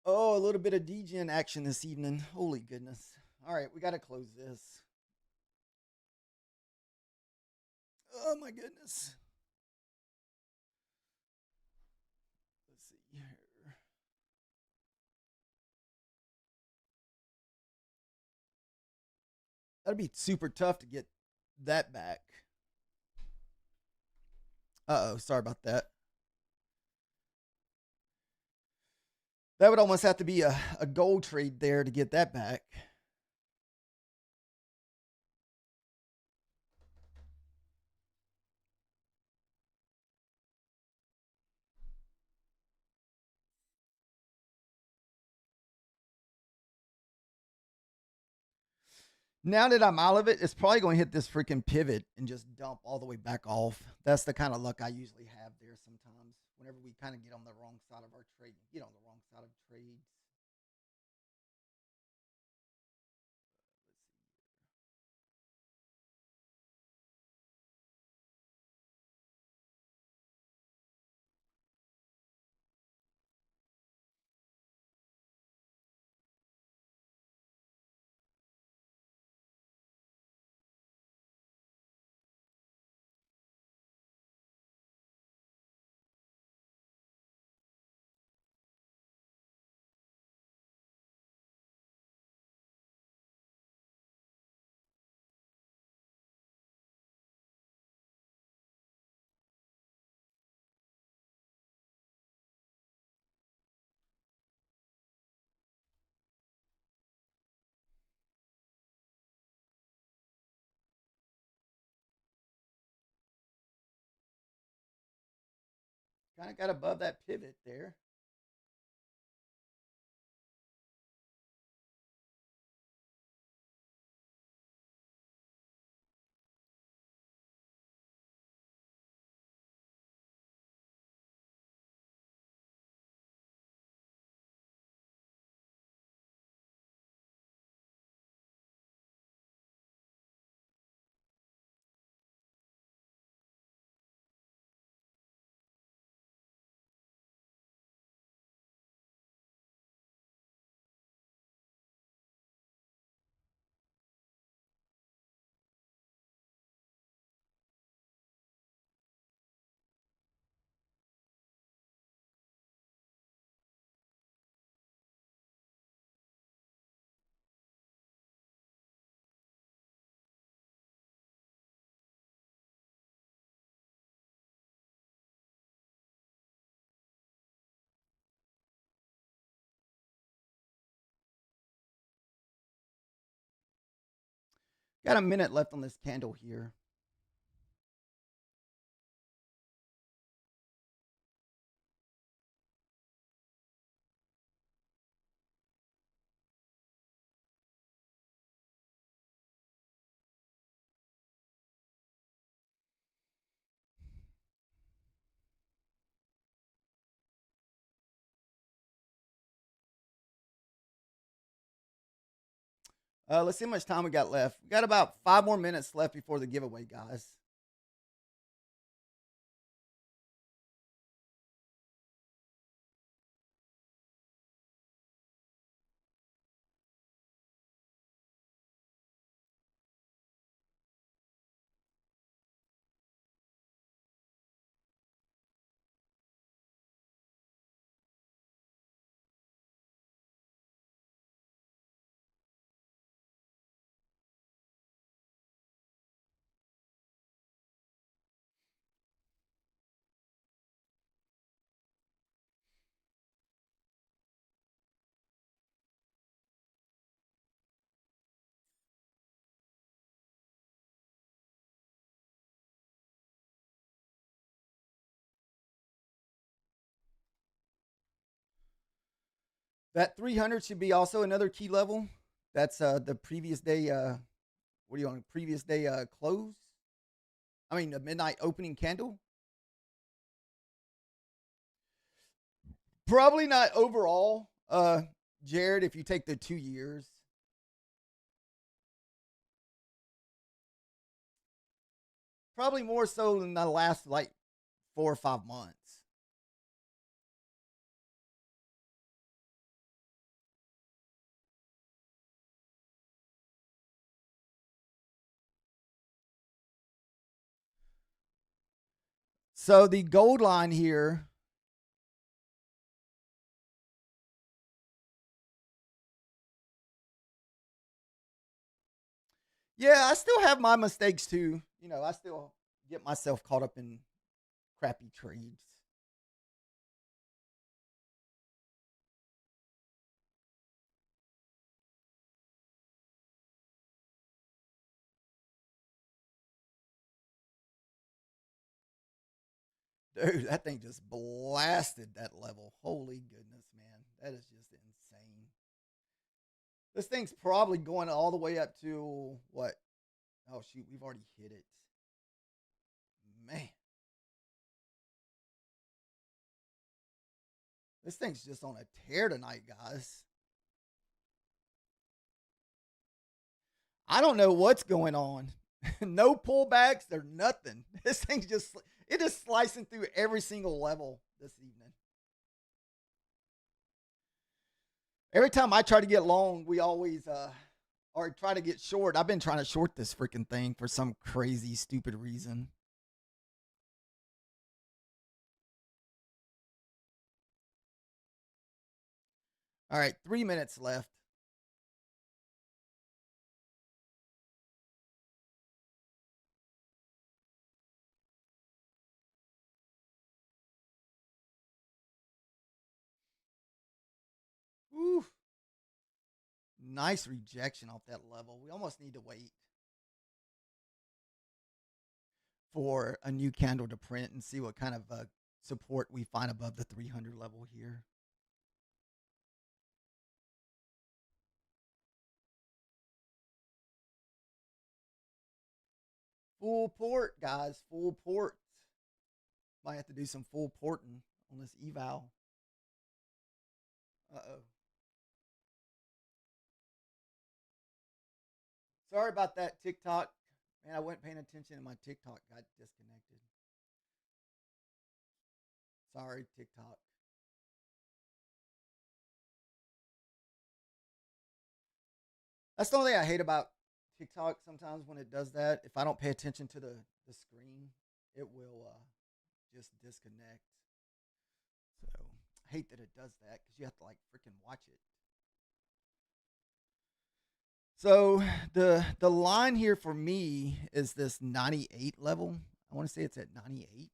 Oh, a little bit of DGen action this evening. Holy goodness. All right, we got to close this. Oh, my goodness. Let's see here. That'd be super tough to get that back. Uh-oh, sorry about that. That would almost have to be a gold trade there to get that back. Now that I'm out of it, it's probably going to hit this freaking pivot and just dump all the way back off. That's the kind of luck I usually have there sometimes. Whenever we kind of get on the wrong side of our trade, get on the wrong side of trades. Kind of got above that pivot there. Got a minute left on this candle here. Let's see how much time we got left. We got about 5 more minutes left before the giveaway, guys. That 300 should be also another key level. That's the previous day. What are you on? Previous day close. I mean, the midnight opening candle. Probably not overall, Jared. If you take the 2 years, probably more so than the last like 4 or 5 months. So the gold line here. Yeah, I still have my mistakes too. You know, I still get myself caught up in crappy trades. Dude, that thing just blasted that level. Holy goodness, man. That is just insane. This thing's probably going all the way up to what? Oh, shoot. We've already hit it. Man. This thing's just on a tear tonight, guys. I don't know what's going on. No pullbacks or nothing. This thing's just, it is slicing through every single level this evening. Every time I try to get long, we always or try to get short. I've been trying to short this freaking thing for some crazy, stupid reason. All right, 3 minutes left. Ooh, nice rejection off that level. We almost need to wait for a new candle to print and see what kind of support we find above the 300 level here. Full port, guys. Full port. Might have to do some full porting on this eval. Uh-oh. Sorry about that, TikTok. Man, I wasn't paying attention and my TikTok got disconnected. Sorry, TikTok. That's the only thing I hate about TikTok sometimes when it does that. If I don't pay attention to the screen, it will just disconnect. So I hate that it does that because you have to like freaking watch it. So the line here for me is this 98 level. I want to say it's at 98.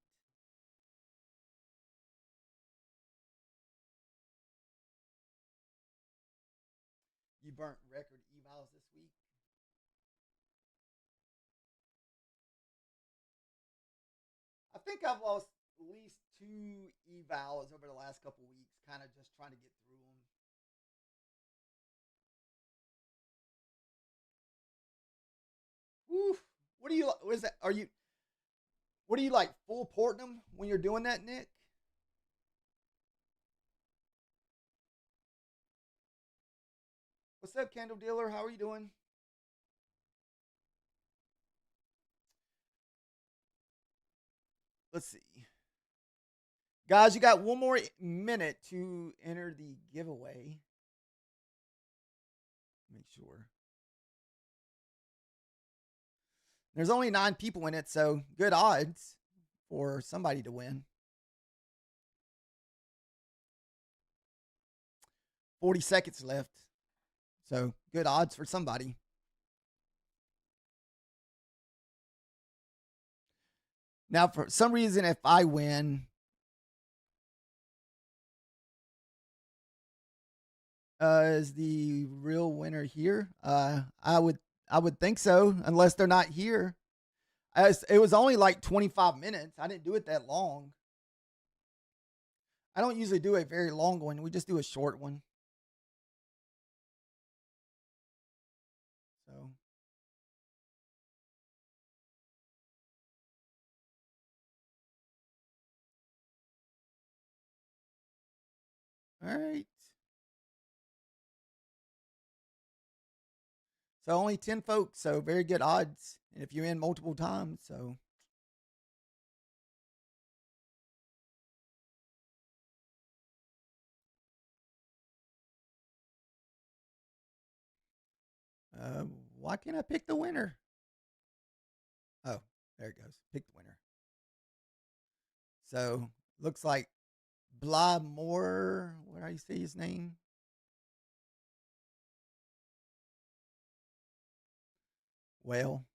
You burnt record evals this week. I think I've lost at least 2 evals over the last couple weeks, kind of just trying to get through them. Woo. What do you? What is that? Are you? What do you like? Full porting them when you're doing that, Nick? What's up, candle dealer? How are you doing? Let's see, guys. You got one more minute to enter the giveaway. Make sure. There's only 9 people in it, so good odds for somebody to win. 40 seconds left. So good odds for somebody. Now, for some reason, if I win, is the real winner here? I would think so, unless they're not here. It was only like 25 minutes. I didn't do it that long. I don't usually do a very long one. We just do a short one. All right. So only 10 folks, so very good odds. And if you're in multiple times, so uh, why can't I pick the winner? Oh, there it goes. Pick the winner. So looks like Blah Moore. What do you say his name? Well,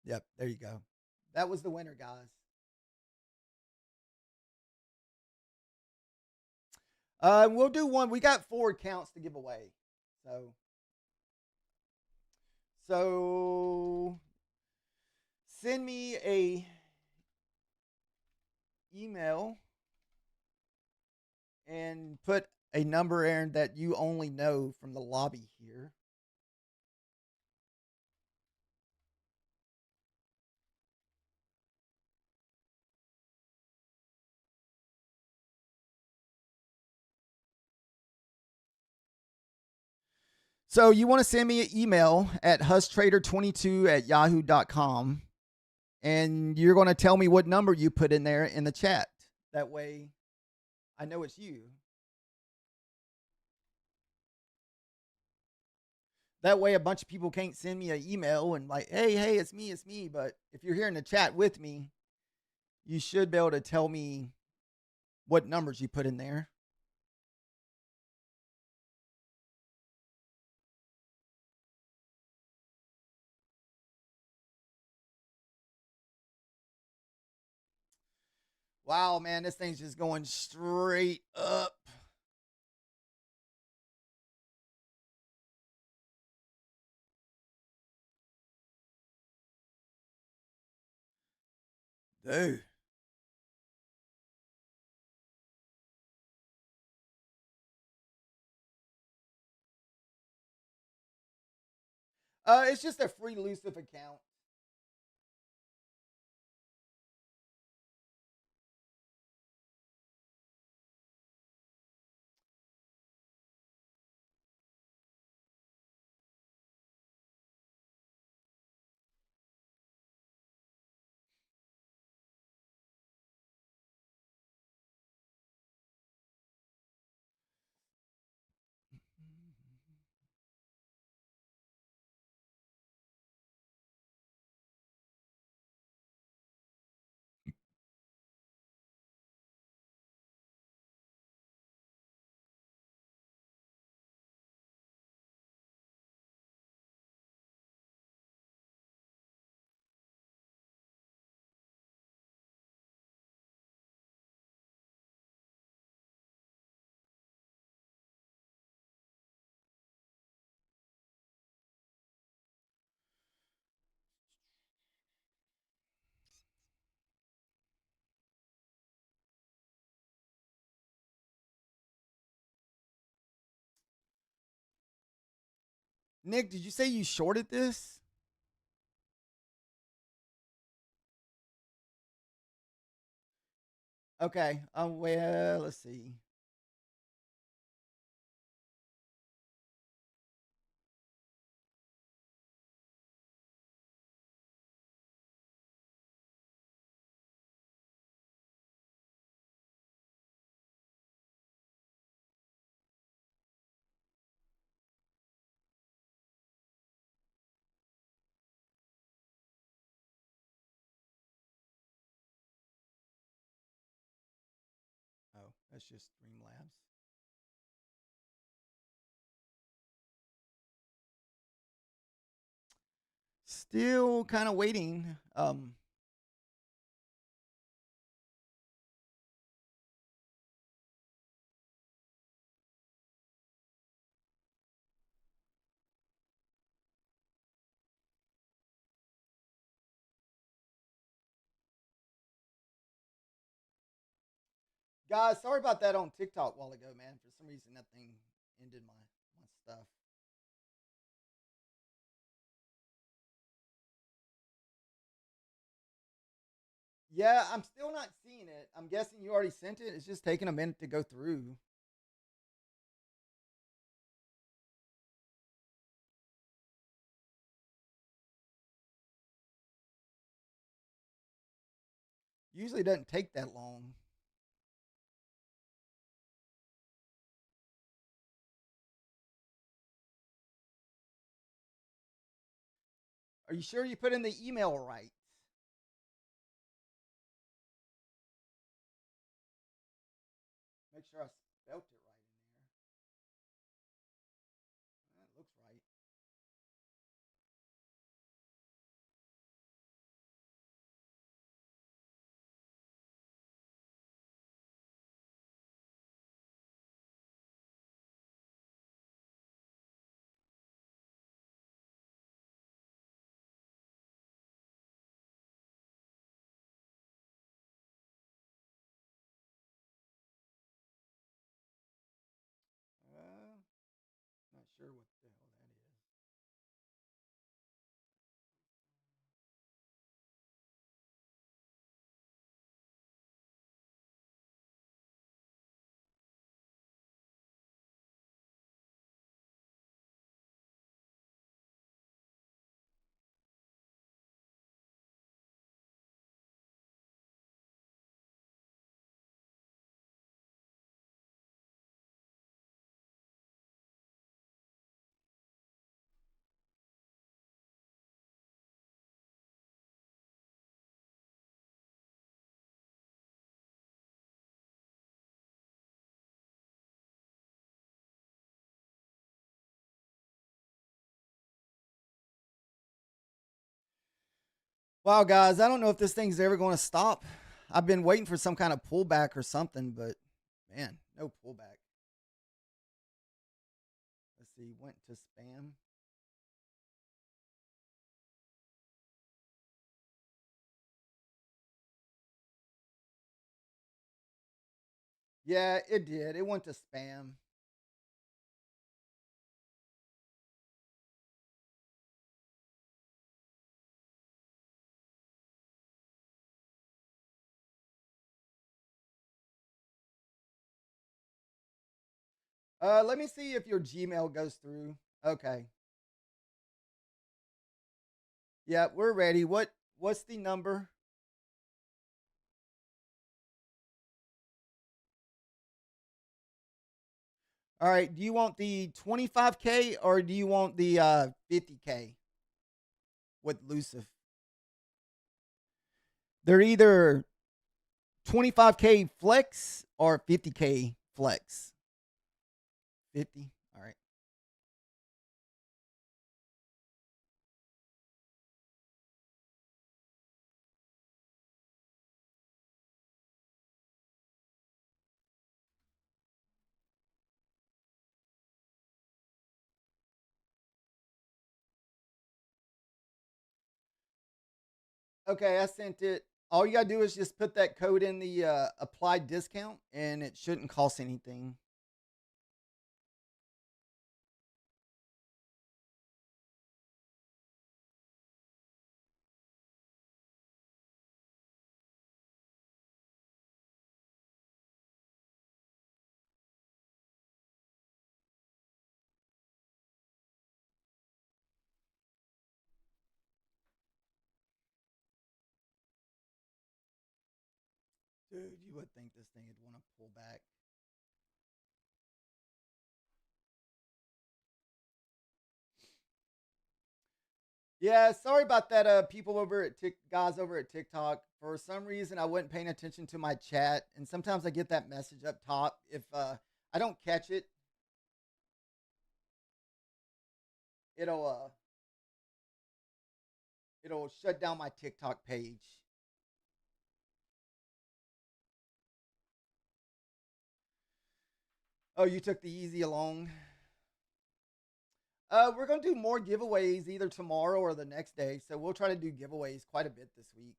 yep, there you go. That was the winner, guys. We'll do one. We got 4 accounts to give away. So send me a email and put a number, Aaron, that you only know from the lobby here. So you want to send me an email at hustrader22@yahoo.com, and you're going to tell me what number you put in there in the chat. That way I know it's you. That way a bunch of people can't send me an email and like, hey, it's me. But if you're here in the chat with me, you should be able to tell me what numbers you put in there. Wow, man, this thing's just going straight up. Dude. It's just a free Lucif account. Nick, did you say you shorted this? Okay. Well, let's see. Oh, that's just Streamlabs. Still kind of waiting. Guys, sorry about that on TikTok a while ago, man. For some reason, that thing ended my stuff. Yeah, I'm still not seeing it. I'm guessing you already sent it. It's just taking a minute to go through. Usually doesn't take that long. Are you sure you put in the email right? Make sure I spelt it right in there. That looks right. Not sure what the hell that is. Wow, guys, I don't know if this thing's ever going to stop. I've been waiting for some kind of pullback or something, but man, no pullback. Let's see, went to spam. Yeah, it did. It went to spam. Let me see if your Gmail goes through. Okay. Yeah, we're ready. What's the number? All right. Do you want the 25K or do you want the 50K with Lucif? They're either 25K flex or 50K flex. 50. All right. Okay, I sent it. All you gotta do is just put that code in the applied discount, and it shouldn't cost anything. Dude, you would think this thing would want to pull back. Yeah, sorry about that. People over at guys over at TikTok. For some reason, I wasn't paying attention to my chat, and sometimes I get that message up top. If I don't catch it, it'll it'll shut down my TikTok page. Oh, you took the easy along. We're gonna do more giveaways either tomorrow or the next day, so we'll try to do giveaways quite a bit this week.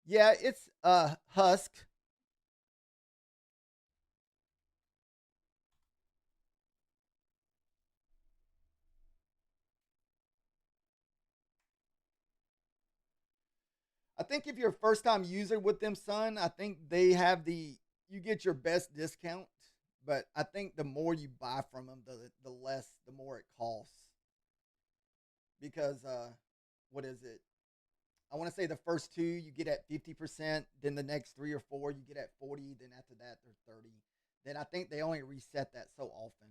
Yeah, it's Husk. I think if you're a first time user with them, son, I think they have you get your best discount. But I think the more you buy from them, the less, the more it costs. Because what is it? I want to say the first two you get at 50%, then the next three or four you get at 40, then after that they're 30. Then I think they only reset that so often.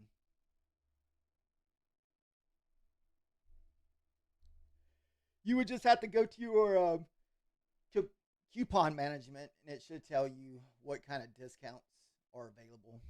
You would just have to go to your coupon management, and it should tell you what kind of discounts are available.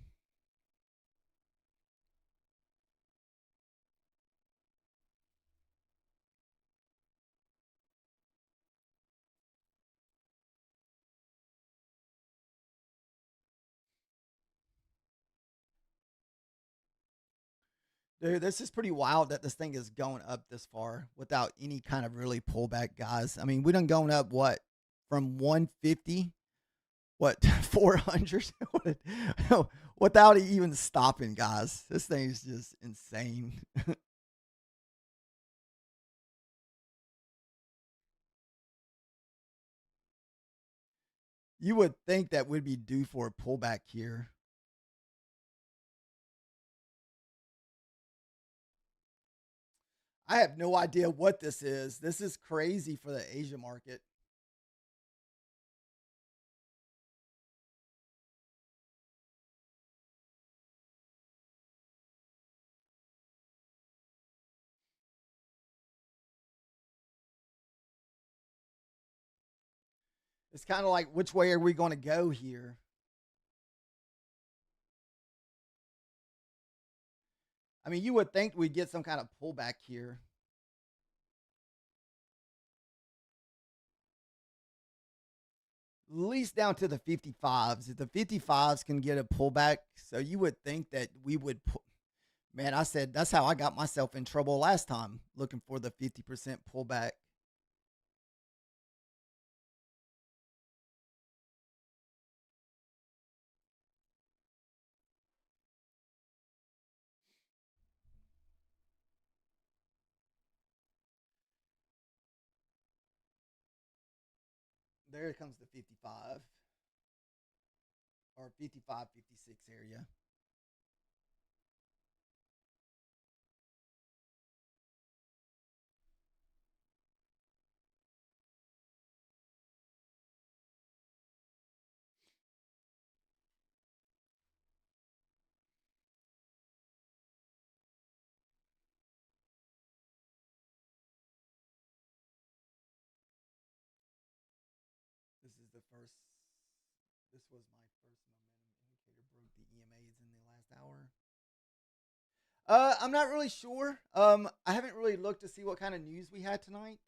Dude, this is pretty wild that this thing is going up this far without any kind of really pullback, guys. I mean, we done going up what from 150, what 400 without even stopping, guys. This thing is just insane. You would think that would be due for a pullback here. I have no idea what this is. This is crazy for the Asia market. It's kind of like, which way are we going to go here? I mean, you would think we'd get some kind of pullback here. At least down to the 55s. If the 55s can get a pullback, so you would think that we would. Man, I said that's how I got myself in trouble last time, looking for the 50% pullback. There comes the 55 or 55, 56 area. This is the first. This was my first momentum indicator broke the EMAs in the last hour. I'm not really sure. I haven't really looked to see what kind of news we had tonight,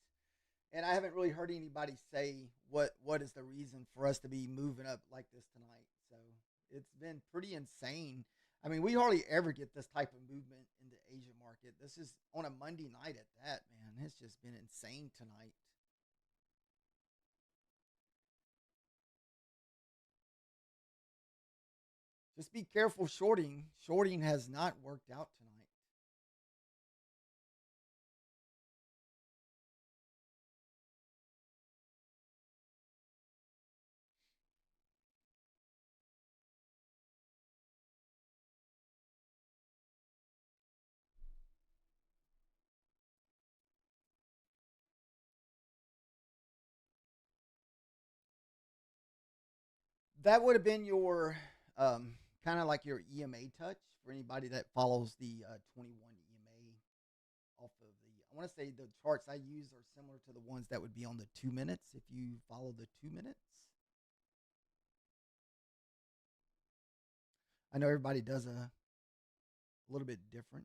and I haven't really heard anybody say what is the reason for us to be moving up like this tonight. So it's been pretty insane. I mean, we hardly ever get this type of movement in the Asia market. This is on a Monday night at that, man. It's just been insane tonight. Just be careful shorting. Shorting has not worked out tonight. That would have been your kind of like your EMA touch for anybody that follows the 21 EMA off of the. I want to say the charts I use are similar to the ones that would be on the 2 minutes if you follow the 2 minutes. I know everybody does a little bit different.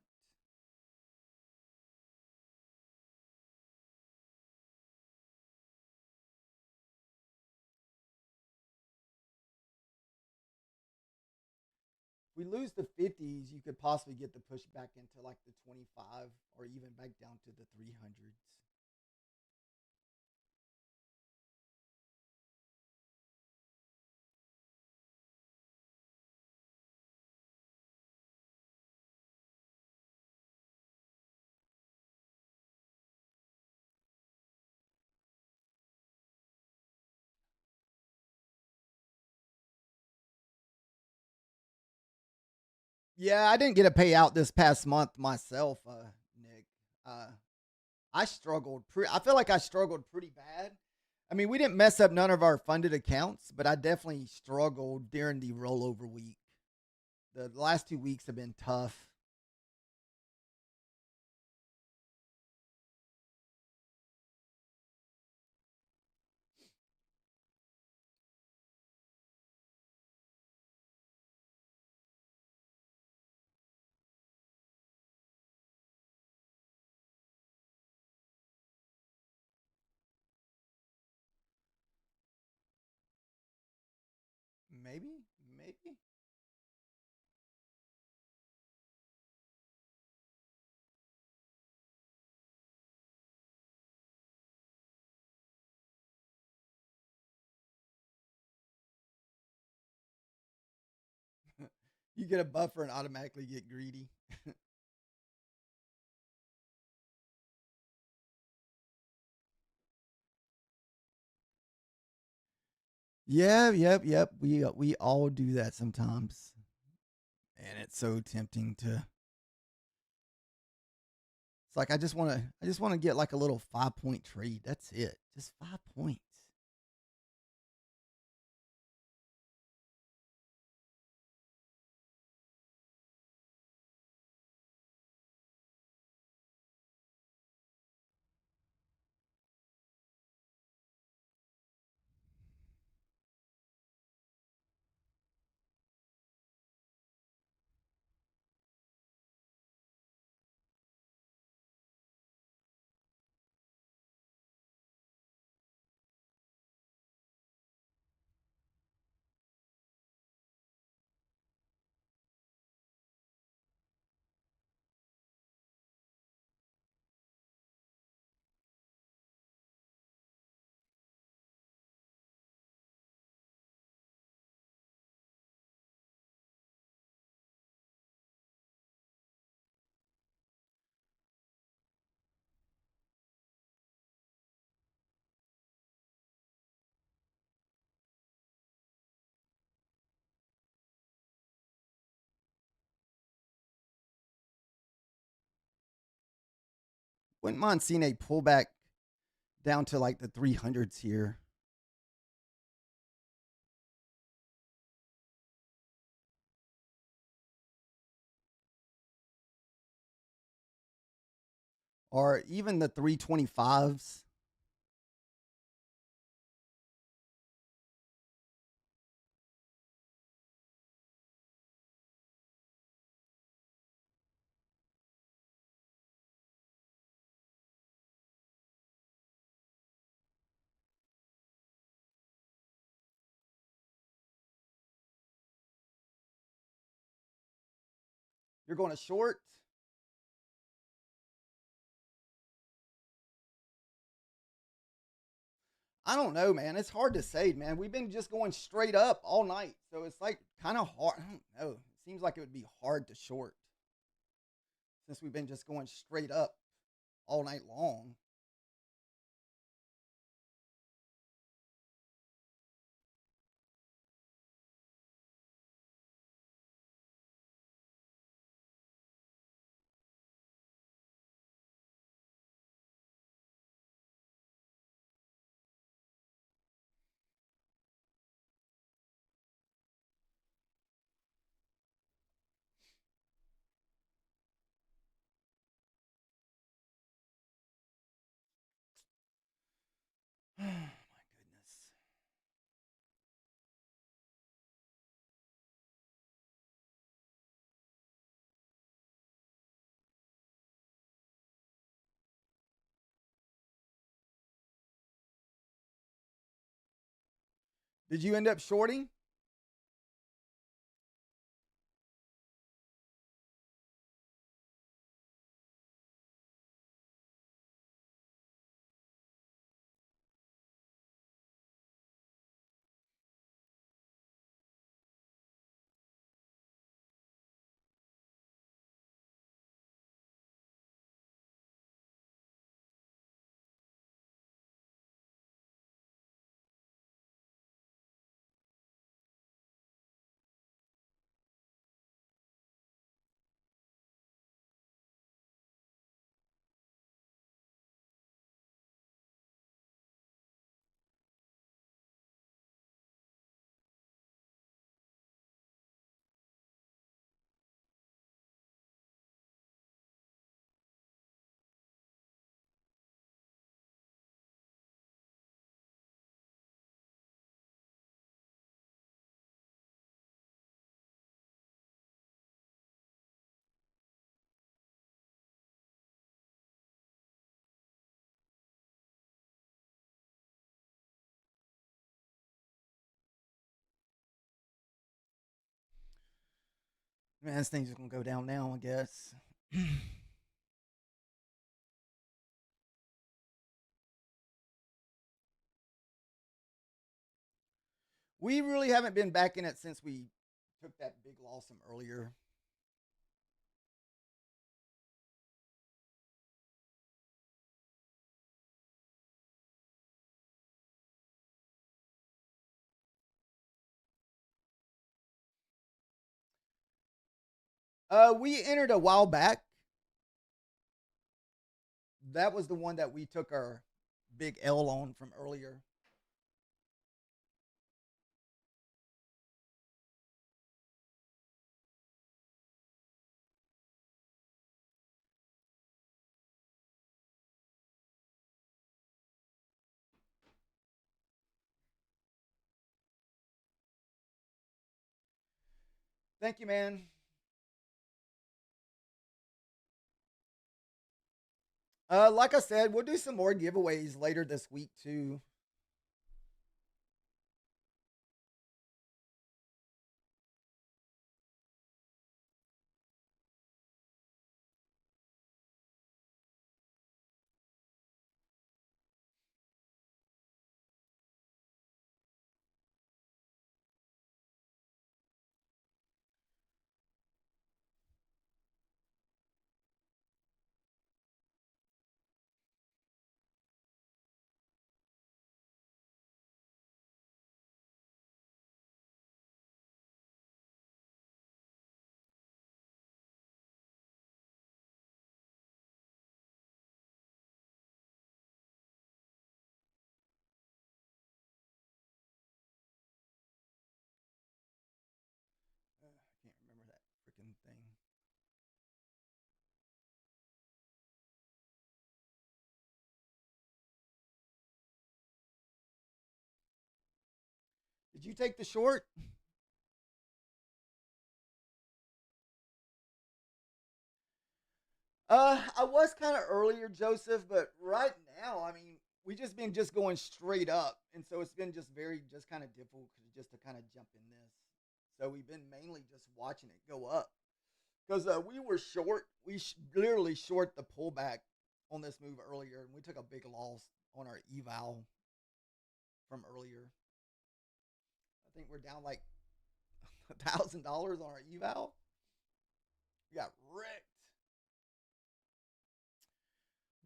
If we lose the 50s, you could possibly get the push back into like the 25 or even back down to the 300s. Yeah, I didn't get a payout this past month myself, Nick. Uh, I struggled. I feel like I struggled pretty bad. I mean, we didn't mess up none of our funded accounts, but I definitely struggled during the rollover week. The last 2 weeks have been tough. Maybe, maybe. You get a buffer and automatically get greedy. Yeah, yep. We all do that sometimes, and it's so tempting to. It's like I just want to get like a little 5 point trade. That's it, just 5 points. Wouldn't mind seeing a pullback down to like the 300s here, or even the 325s. You're going to short. I don't know, man. It's hard to say, man. We've been just going straight up all night, so it's like kind of hard. I don't know. It seems like it would be hard to short since we've been just going straight up all night long. My goodness. Did you end up shorting? Man, this thing's just gonna go down now, I guess. We really haven't been back in it since we took that big loss from earlier. We entered a while back. That was the one that we took our big L on from earlier. Thank you, man. Like I said, we'll do some more giveaways later this week too. I can't remember that freaking thing. Did you take the short? I was kind of earlier, Joseph, but right now, I mean, we just been just going straight up, and so it's been just very, just kind of difficult just to kind of jump in this. So we've been mainly just watching it go up because we were short. Literally short the pullback on this move earlier, and we took a big loss on our eval from earlier. I think we're down like $1,000 on our eval. We got wrecked.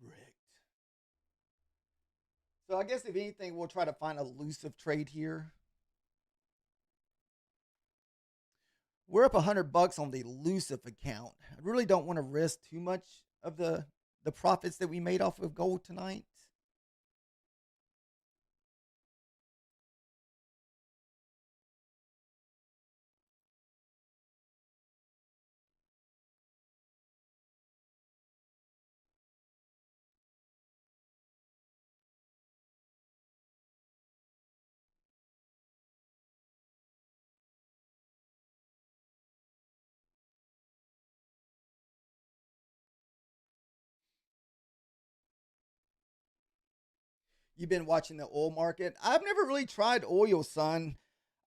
Wrecked. So I guess if anything, we'll try to find a elusive trade here. We're up $100 on the elusive account. I really don't want to risk too much of the profits that we made off of gold tonight. You've been watching the oil market. I've never really tried oil, son.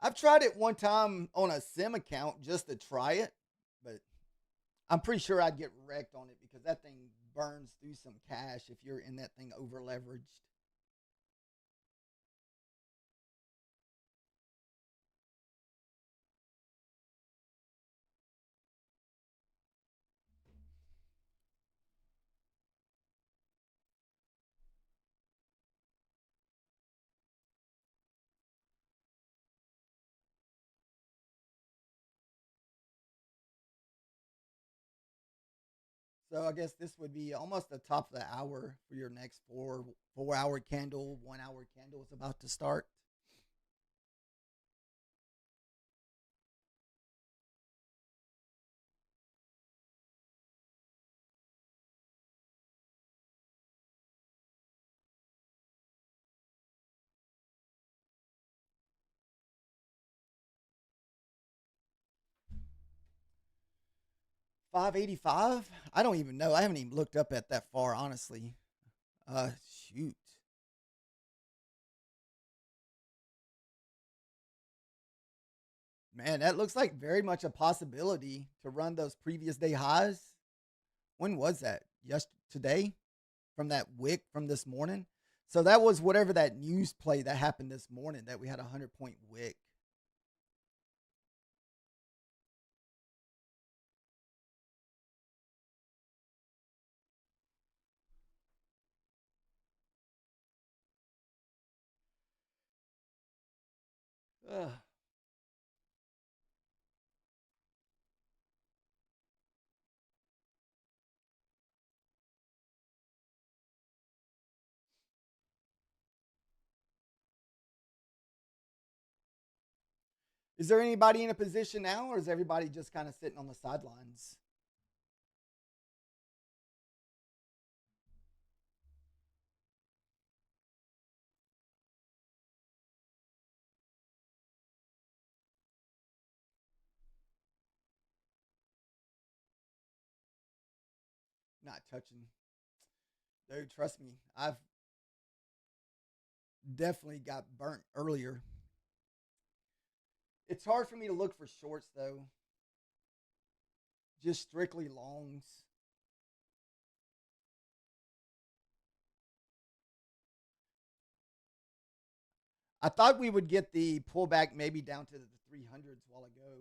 I've tried it one time on a sim account just to try it, but I'm pretty sure I'd get wrecked on it because that thing burns through some cash if you're in that thing over leveraged. So I guess this would be almost the top of the hour for your next 4 hour candle. 1 hour candle is about to start. 585. I don't even know. I haven't even looked up at that far, honestly. Shoot. Man, that looks like very much a possibility to run those previous day highs. When was that? Yesterday? From that wick from this morning? So that was whatever that news play that happened this morning that we had a 100-point wick. Ugh. Is there anybody in a position now, or is everybody just kind of sitting on the sidelines? Not touching. Dude, trust me, I've definitely got burnt earlier. It's hard for me to look for shorts though, just strictly longs. I thought we would get the pullback maybe down to the 300s while ago.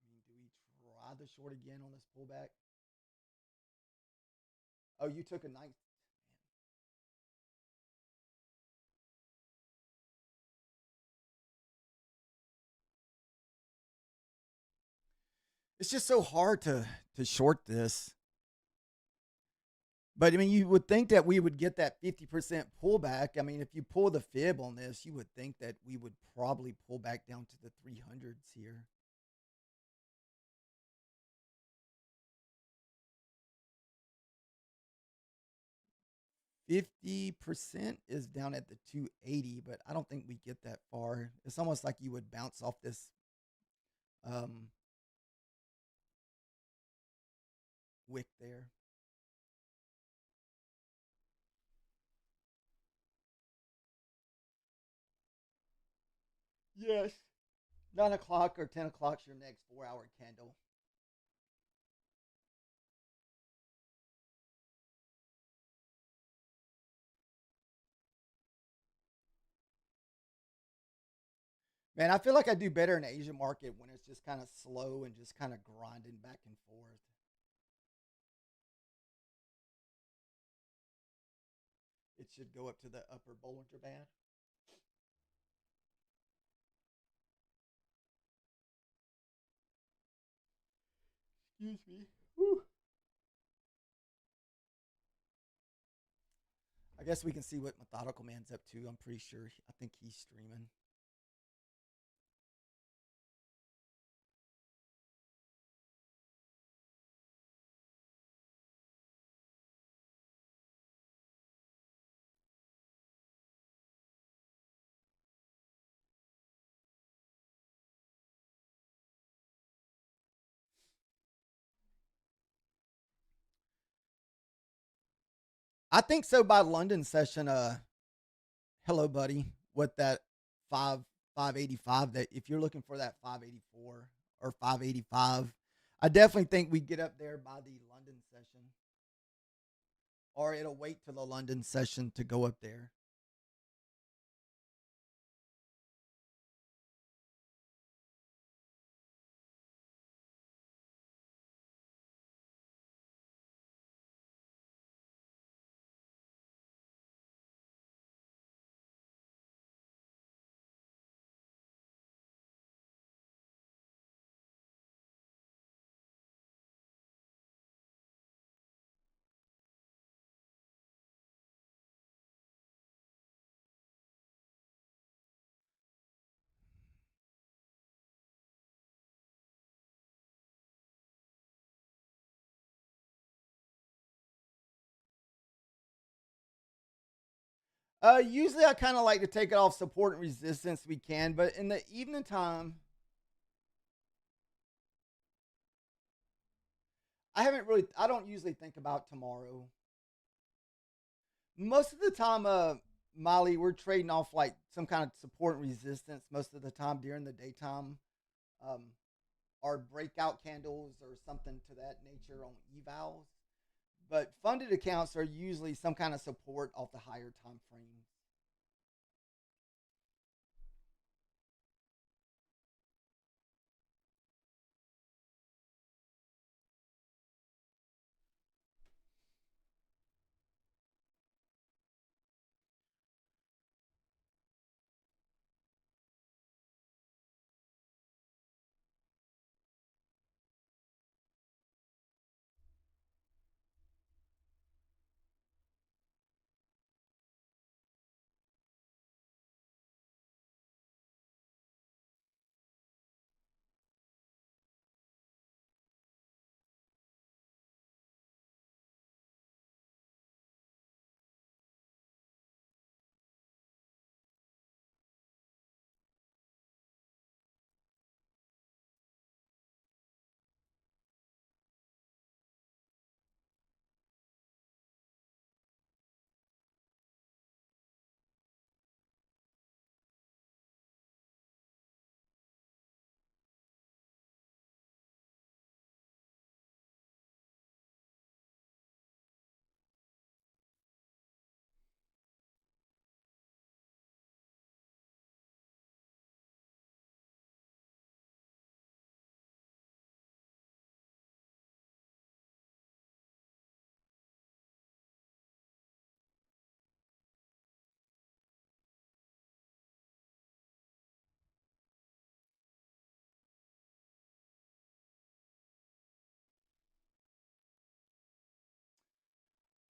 I mean, do we try the short again on this pullback? Oh, you took a nice. It's just so hard to short this. But I mean, you would think that we would get that 50% pullback. I mean, if you pull the fib on this, you would think that we would probably pull back down to the 300s here. 50% is down at the 280, but I don't think we get that far. It's almost like you would bounce off this um, wick there. Yes. 9 o'clock or 10 o'clock is your next 4 hour candle. Man, I feel like I do better in the Asian market when it's just kind of slow and just kind of grinding back and forth. It should go up to the upper Bollinger Band. Excuse me. Whew. I guess we can see what Methodical Man's up to. I'm pretty sure. I think he's streaming. I think so by London session. Hello, buddy. With that five 585, that if you're looking for that 584 or 585, I definitely think we get up there by the London session, or it'll wait till the London session to go up there. Usually I kind of like to take it off support and resistance we can, but in the evening time, I don't usually think about tomorrow. Most of the time, Molly, we're trading off like some kind of support and resistance most of the time during the daytime. Um, our breakout candles or something to that nature on evals. But funded accounts are usually some kind of support off the higher time frames.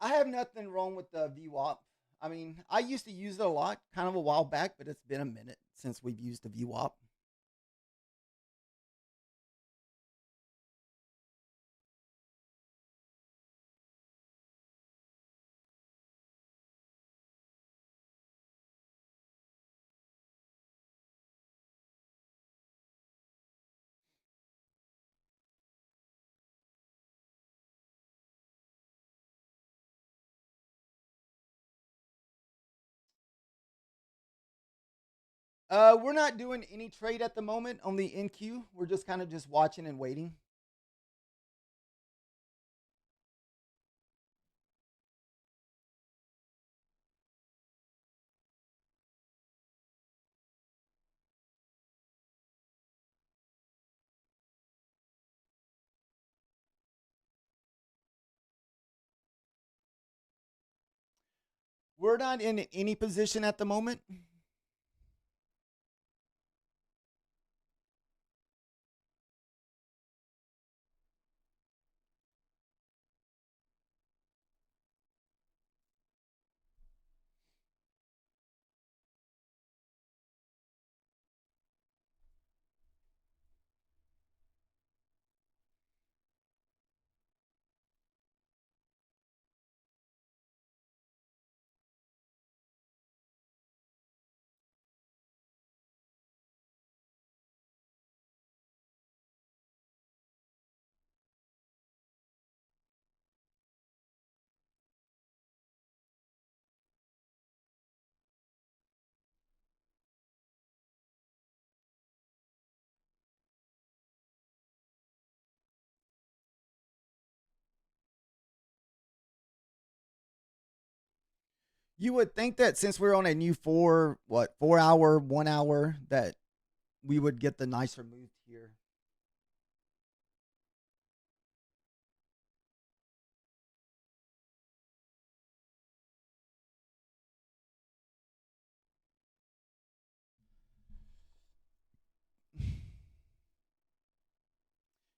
I have nothing wrong with the VWAP. I mean, I used to use it a lot, kind of a while back, but it's been a minute since we've used the VWAP. We're not doing any trade at the moment on the NQ. We're just kind of just watching and waiting. We're not in any position at the moment. You would think that since we're on a new 4 hour, 1 hour, that we would get the nicer move here.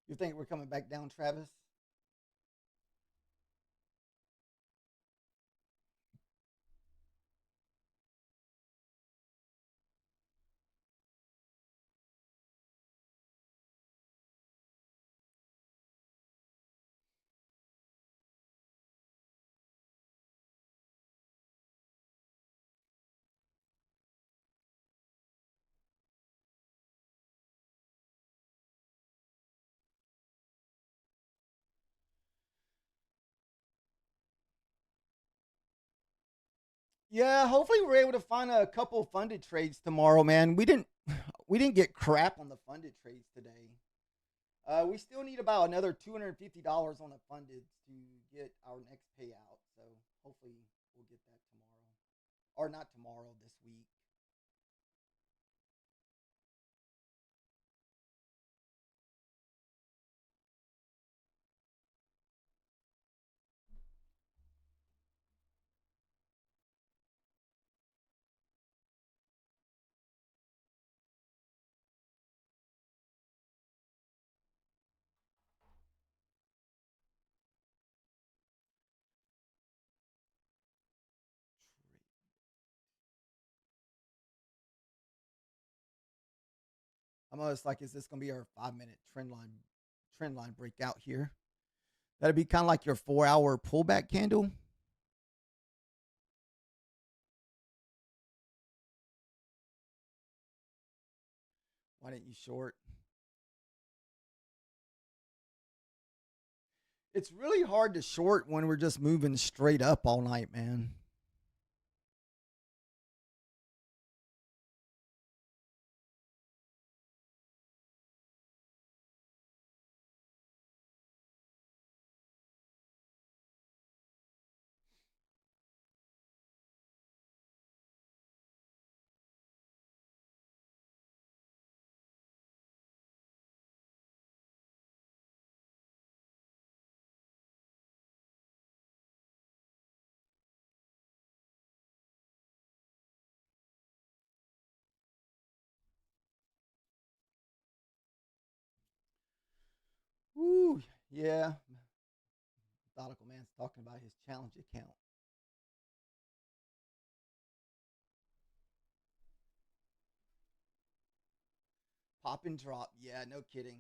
You think we're coming back down, Travis? Yeah, hopefully we're able to find a couple funded trades tomorrow, man. We didn't get crap on the funded trades today. We still need about another $250 on the funded to get our next payout. So hopefully we'll get that tomorrow, or not tomorrow, this week. I'm almost like, is this gonna be our 5 minute trend line breakout here? That'd be kind of like your 4 hour pullback candle. Why didn't you short? It's really hard to short when we're just moving straight up all night, man. Woo, yeah. Methodical man's talking about his challenge account. Pop and drop. Yeah, no kidding.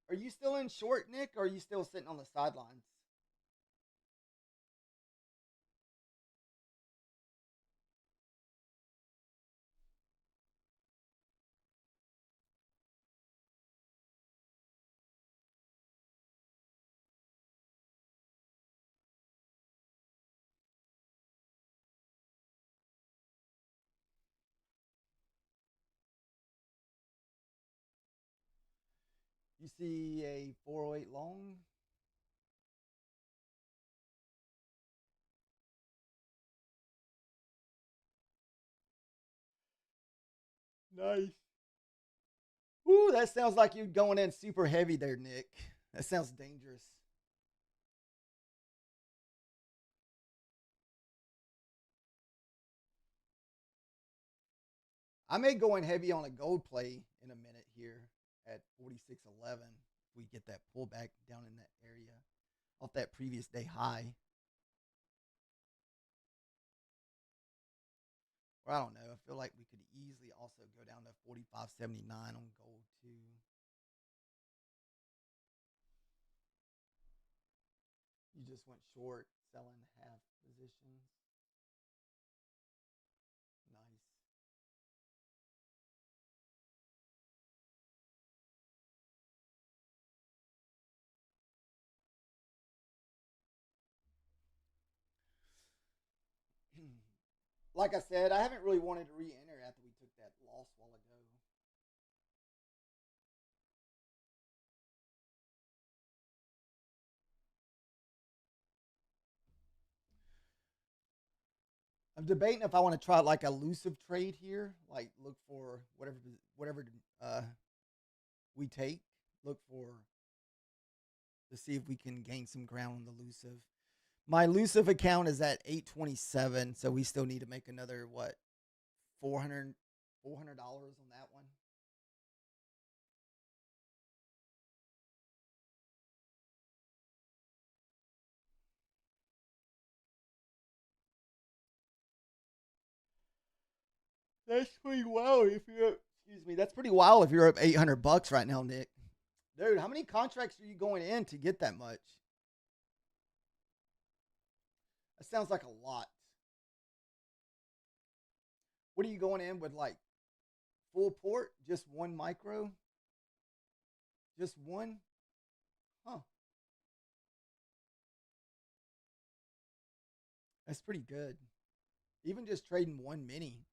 Are you still in short, Nick, or are you still sitting on the sidelines? You see a 408 long? Nice. Ooh, that sounds like you're going in super heavy there, Nick. That sounds dangerous. I may go in heavy on a gold play in a minute here at 46.11 if we get that pullback down in that area off that previous day high. Or I don't know. I feel like we could easily also go down to 45.79 on gold too. You just went short, selling half positions. Nice. Like I said, I haven't really wanted to re-enter after we took that loss while ago. I'm debating if I want to try like a elusive trade here, like look for whatever uh, we take, look for to see if we can gain some ground on the elusive. My elusive account is at 827, so we still need to make another what 400 $400 on that one. That's pretty wild if you're excuse me, that's pretty wild if you're up $800 right now, Nick. Dude, how many contracts are you going in to get that much? That sounds like a lot. What are you going in with, like full port, just one micro? Just one? Huh. That's pretty good. Even just trading one mini.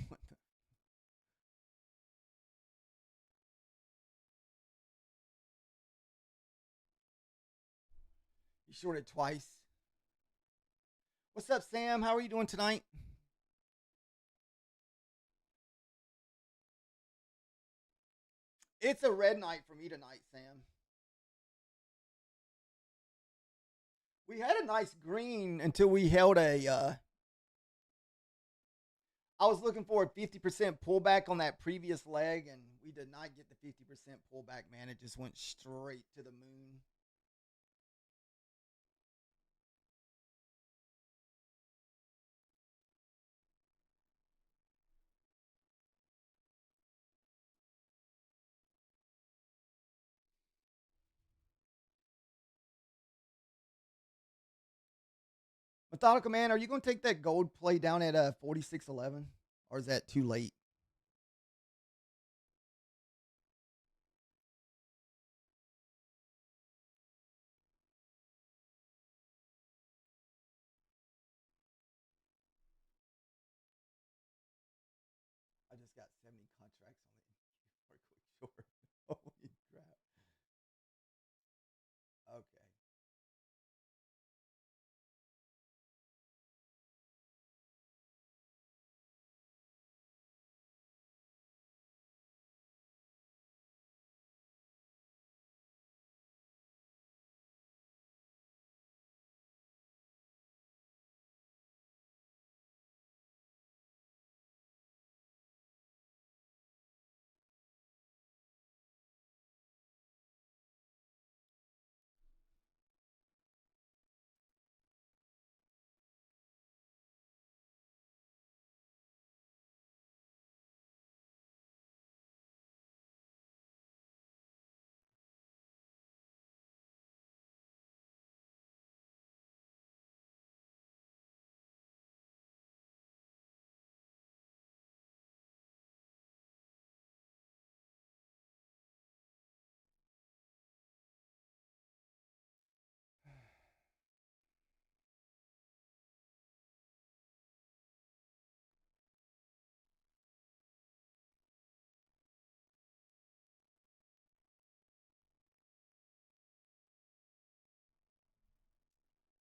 What the- you shorted twice. What's up, Sam? How are you doing tonight? It's a red night for me tonight, Sam. We had a nice green until we held a. I was looking for a 50% pullback on that previous leg, and we did not get the 50% pullback, man. It just went straight to the moon. Methodical man, are you going to take that gold play down at 46.11, or is that too late? I just got 70 contracts on it for a quick short. Holy crap! Okay.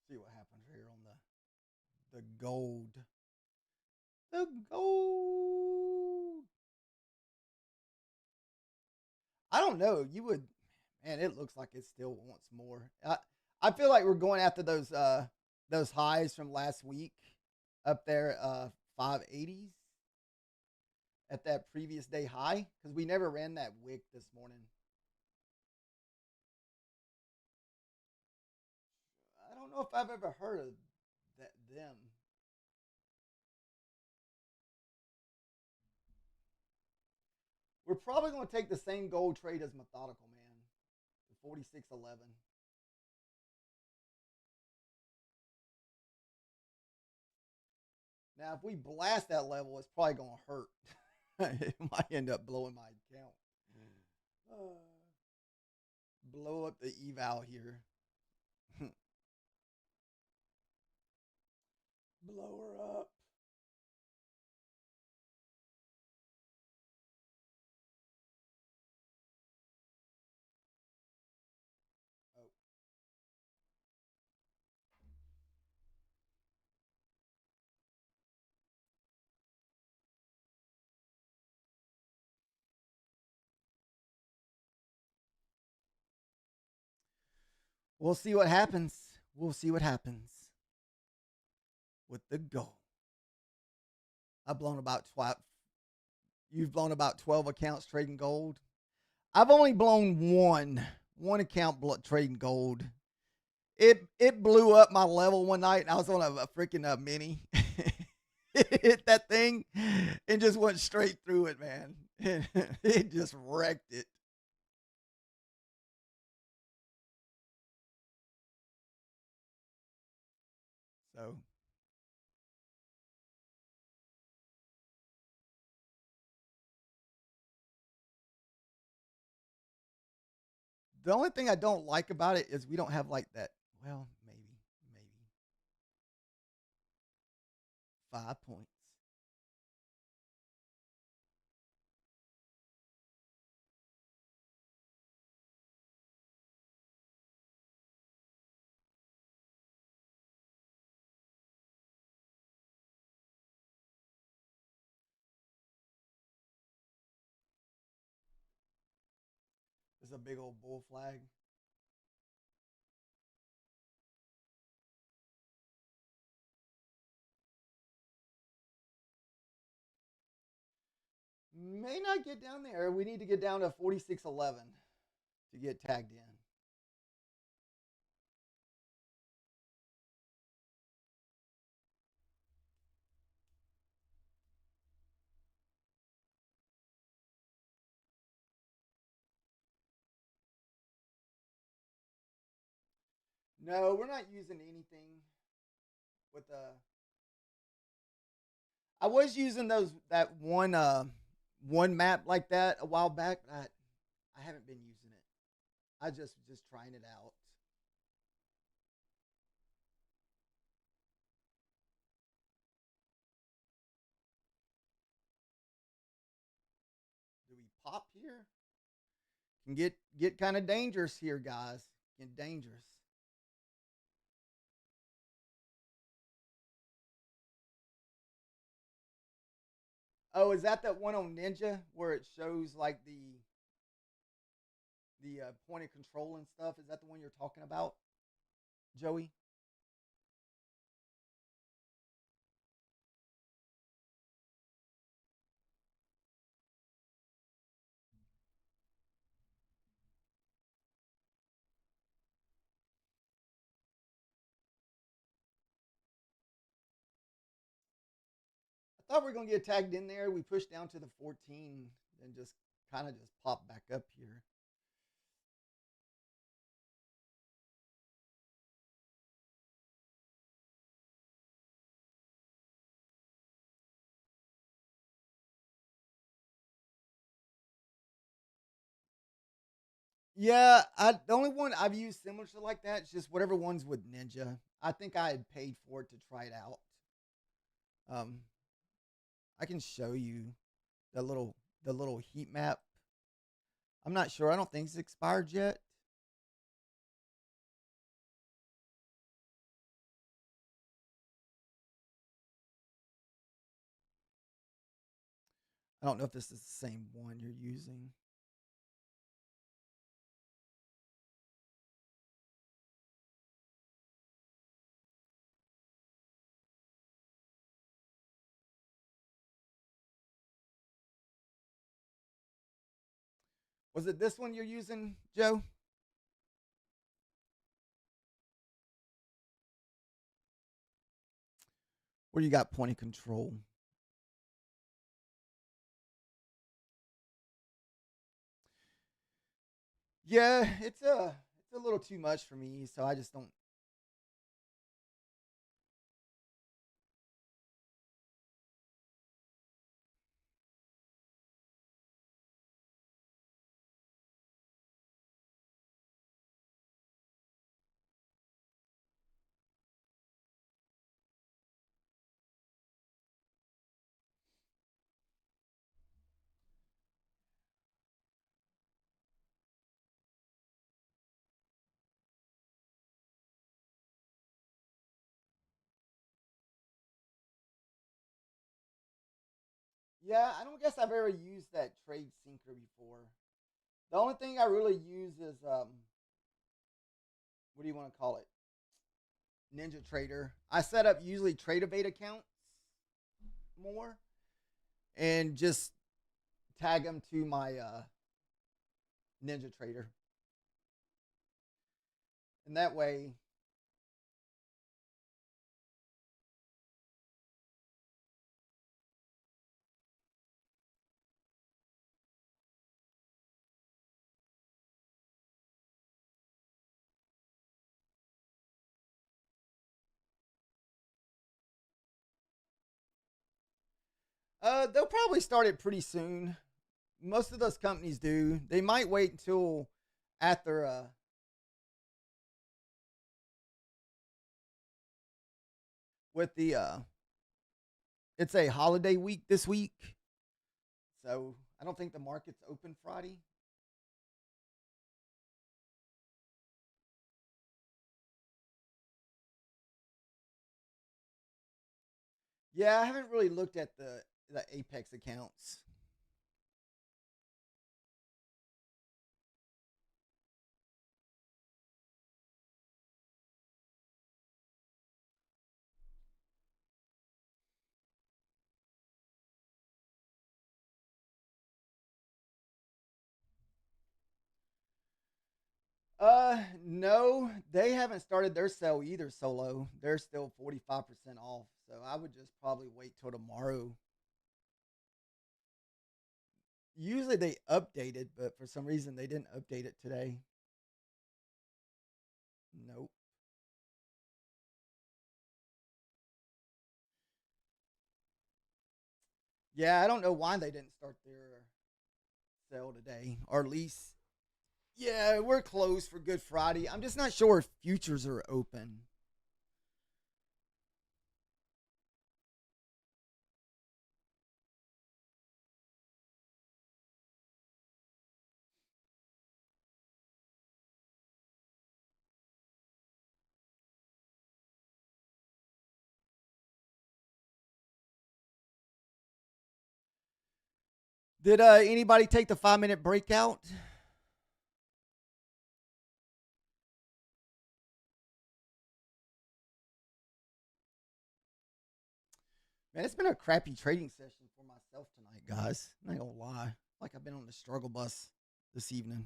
See what happens here on the gold. The gold. I don't know. You would, man. It looks like it still wants more. I feel like we're going after those highs from last week up there, 580s at that previous day high because we never ran that wick this morning. I don't know if I've ever heard of them. We're probably going to take the same gold trade as Methodical Man, the 46.11. Now, if we blast that level, it's probably going to hurt. It might end up blowing my account. Uh, blow up the eval here. Blow her up. Oh, we'll see what happens. We'll see what happens with the gold. I've blown about 12. You've blown about 12 accounts trading gold. I've only blown one account trading gold. It blew up my level one night, and I was on a freaking mini. It hit that thing and just went straight through it, man. It just wrecked it. So the only thing I don't like about it is we don't have like that. Well, maybe 5 points. It's a big old bull flag. May not get down there. We need to get down to 4611 to get tagged in. No, we're not using anything with the. I was using that one map like that a while back. But I haven't been using it. I just trying it out. Do we pop here? Can get kind of dangerous here, guys. Get dangerous. Oh, is that one on Ninja where it shows like the point of control and stuff? Is that the one you're talking about, Joey? I thought we were gonna get tagged in there. We pushed down to the 14 and just kind of just pop back up here. Yeah, the only one I've used similar to like that is just whatever ones with Ninja. I think I had paid for it to try it out. Um, I can show you the little heat map. I'm not sure. I don't think it's expired yet. I don't know if this is the same one you're using. Was it this one you're using, Joe? Where you got point of control? Yeah, it's a little too much for me, so I just don't. Yeah, I don't guess I've ever used that trade sinker before. The only thing I really use is what do you want to call it? Ninja Trader. I set up usually Tradeovate accounts more and just tag them to my Ninja Trader, and that way. They'll probably start it pretty soon. Most of those companies do. They might wait until after with the it's a holiday week this week. So I don't think the market's open Friday. Yeah, I haven't really looked at the Apex accounts. No, they haven't started their sale either, Solo. They're still 45% off. So I would just probably wait till tomorrow. Usually they update it, but for some reason they didn't update it today. Nope. Yeah, I don't know why they didn't start their sale today, or at least, yeah, we're closed for Good Friday. I'm just not sure if futures are open. Did anybody take the 5 minute breakout? Man, it's been a crappy trading session for myself tonight, guys. I'm not gonna lie. Like I've been on the struggle bus this evening.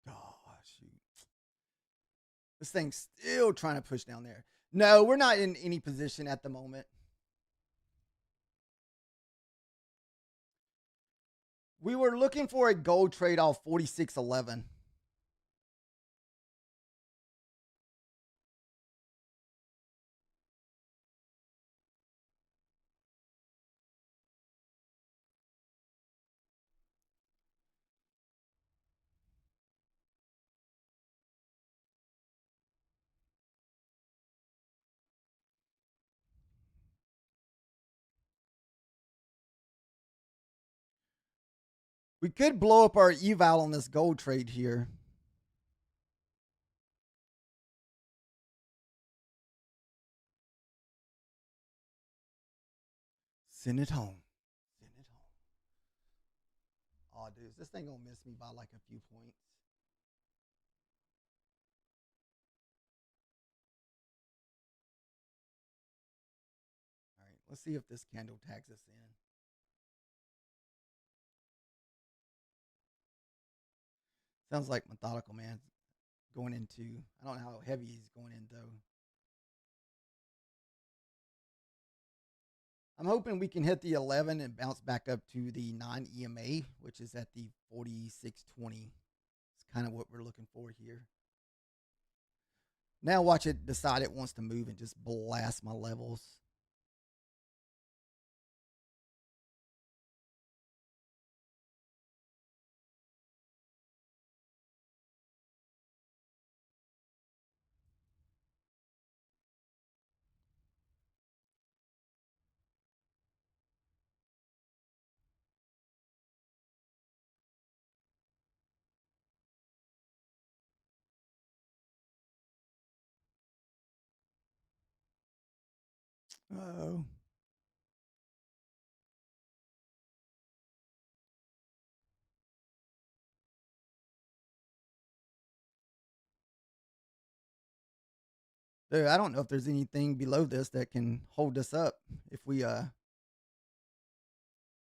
Gosh, shoot. This thing's still trying to push down there. No, we're not in any position at the moment. We were looking for a gold trade off 46.11. We could blow up our eval on this gold trade here. Send it home. Send it home. Oh, dude, this thing gonna miss me by like a few points. All right, let's see if this candle tags us in. Sounds like methodical man going into. I don't know how heavy he's going in though. I'm hoping we can hit the 11 and bounce back up to the 9 EMA, which is at the 46.20. It's kind of what we're looking for here. Now watch it decide it wants to move and just blast my levels. Oh. Dude, I don't know if there's anything below this that can hold us up if we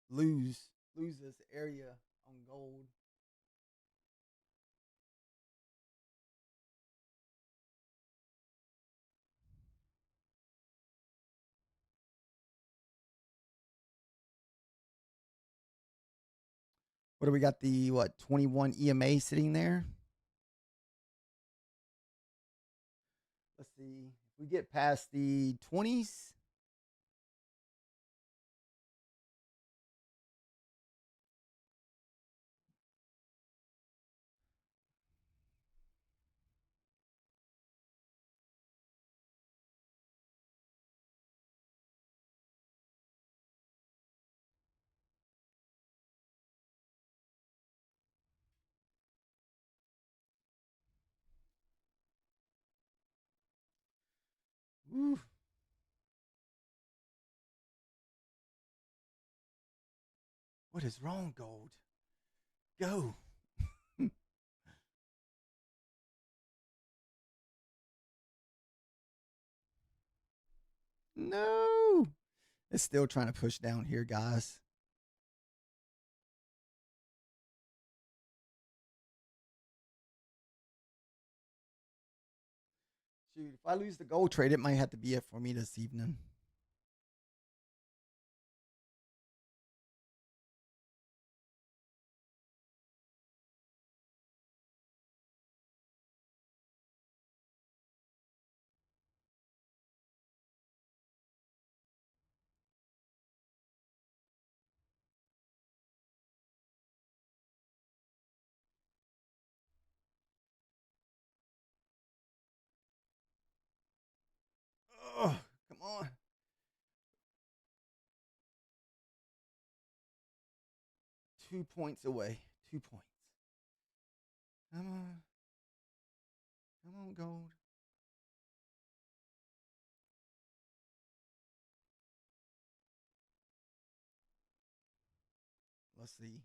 lose this area on gold. What do we got? The what 21 EMA sitting there. Let's see. If we get past the 20s, woo, what is wrong, gold? Go. No. It's still trying to push down here, guys. Shoot, if I lose the gold trade, it might have to be it for me this evening. Oh, come on. 2 points away. 2 points. Come on. Come on, gold. Let's see.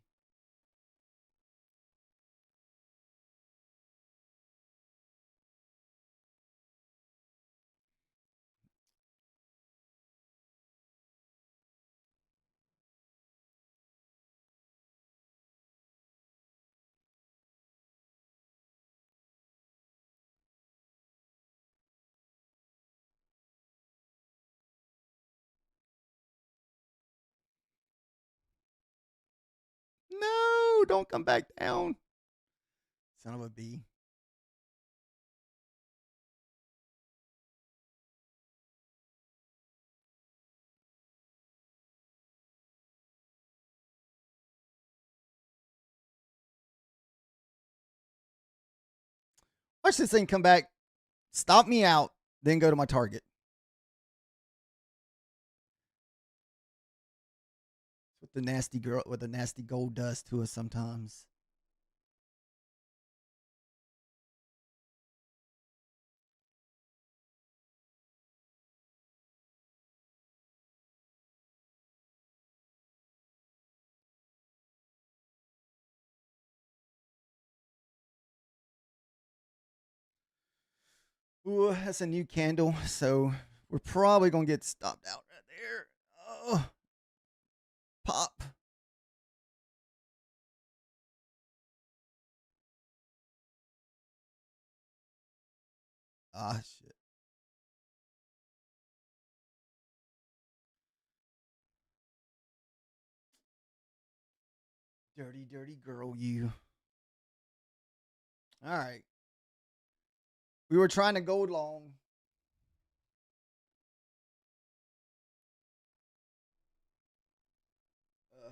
No, don't come back down. Son of a bee. Watch this thing come back, stop me out, then go to my target. What the nasty girl, what the nasty gold does to us sometimes. Ooh, that's a new candle, so we're probably gonna get stopped out right there. Oh, pop. Ah, shit. Dirty, dirty girl, you. All right. We were trying to go long. Uh,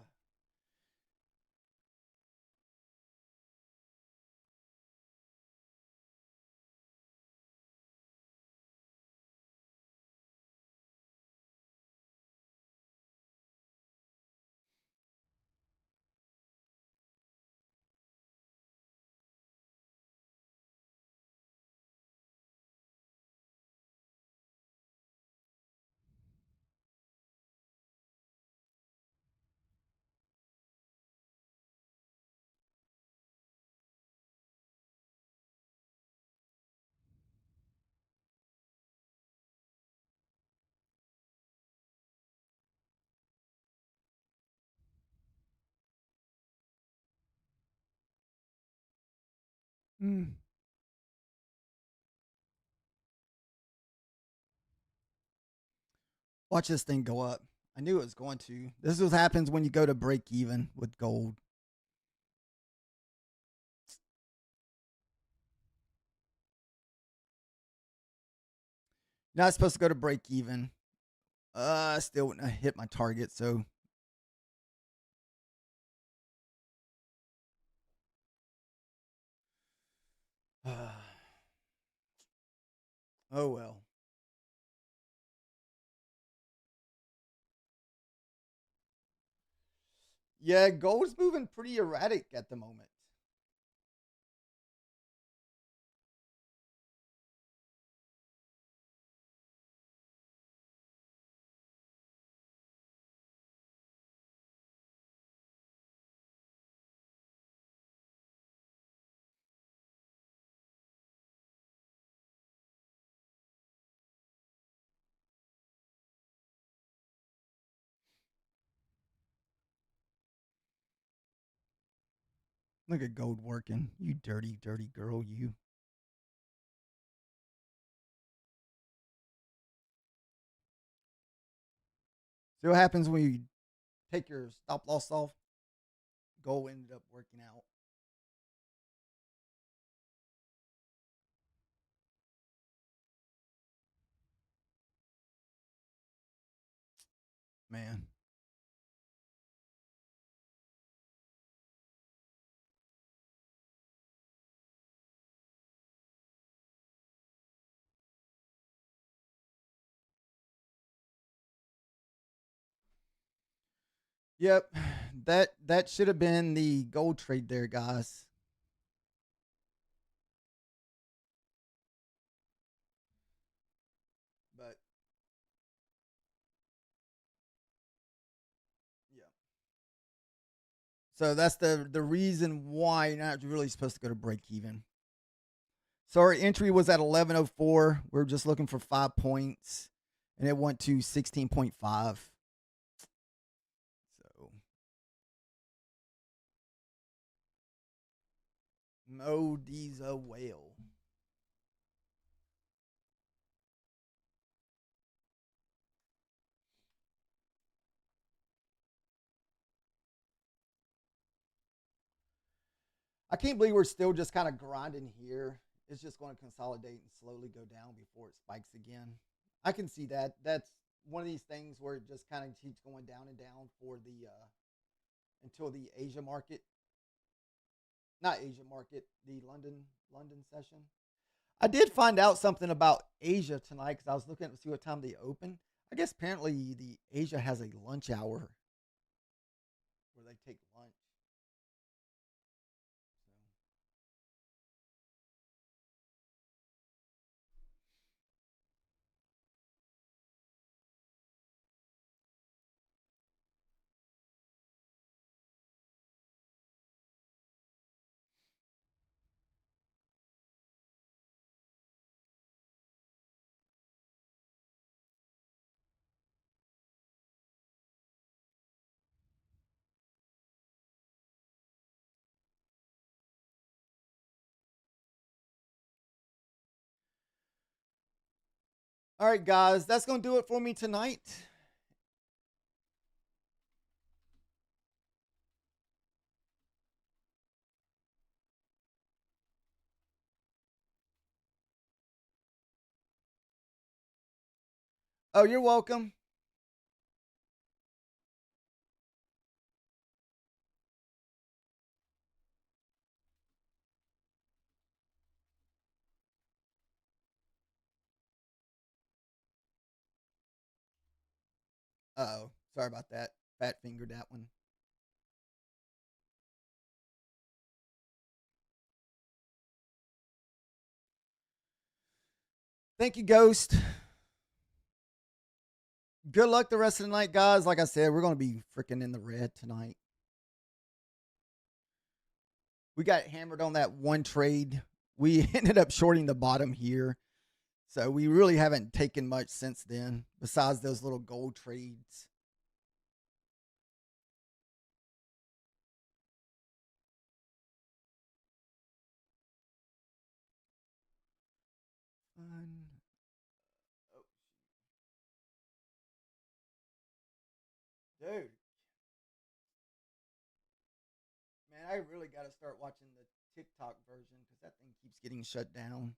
Mm. Watch this thing go up. I knew it was going to. This is what happens when you go to break even with gold. Not supposed to go to break even. I still wouldn't have hit my target, so oh well. Yeah, gold's moving pretty erratic at the moment. Look at gold working. You dirty, dirty girl, you. See what happens when you take your stop loss off? Gold ended up working out. Man. Yep. That should have been the gold trade there, guys. But yeah. So that's the reason why you're not really supposed to go to break even. So our entry was at 1104. We are just looking for 5 points, and it went to 16.5. So Modi's a whale. I can't believe we're still just kind of grinding here. It's just going to consolidate and slowly go down before it spikes again. I can see that. That's one of these things where it just kind of keeps going down and down for the until the Asia market, not Asia market, the London session. I did find out something about Asia tonight because I was looking to see what time they open. I guess apparently the Asia has a lunch hour where they take lunch. All right, guys, that's going to do it for me tonight. Oh, you're welcome. Oh, sorry about that. Fat fingered that one. Thank you, Ghost. Good luck the rest of the night, guys. Like I said, we're going to be freaking in the red tonight. We got hammered on that one trade. We ended up shorting the bottom here. So we really haven't taken much since then, besides those little gold trades. Dude, man, I really got to start watching the TikTok version because that thing keeps getting shut down.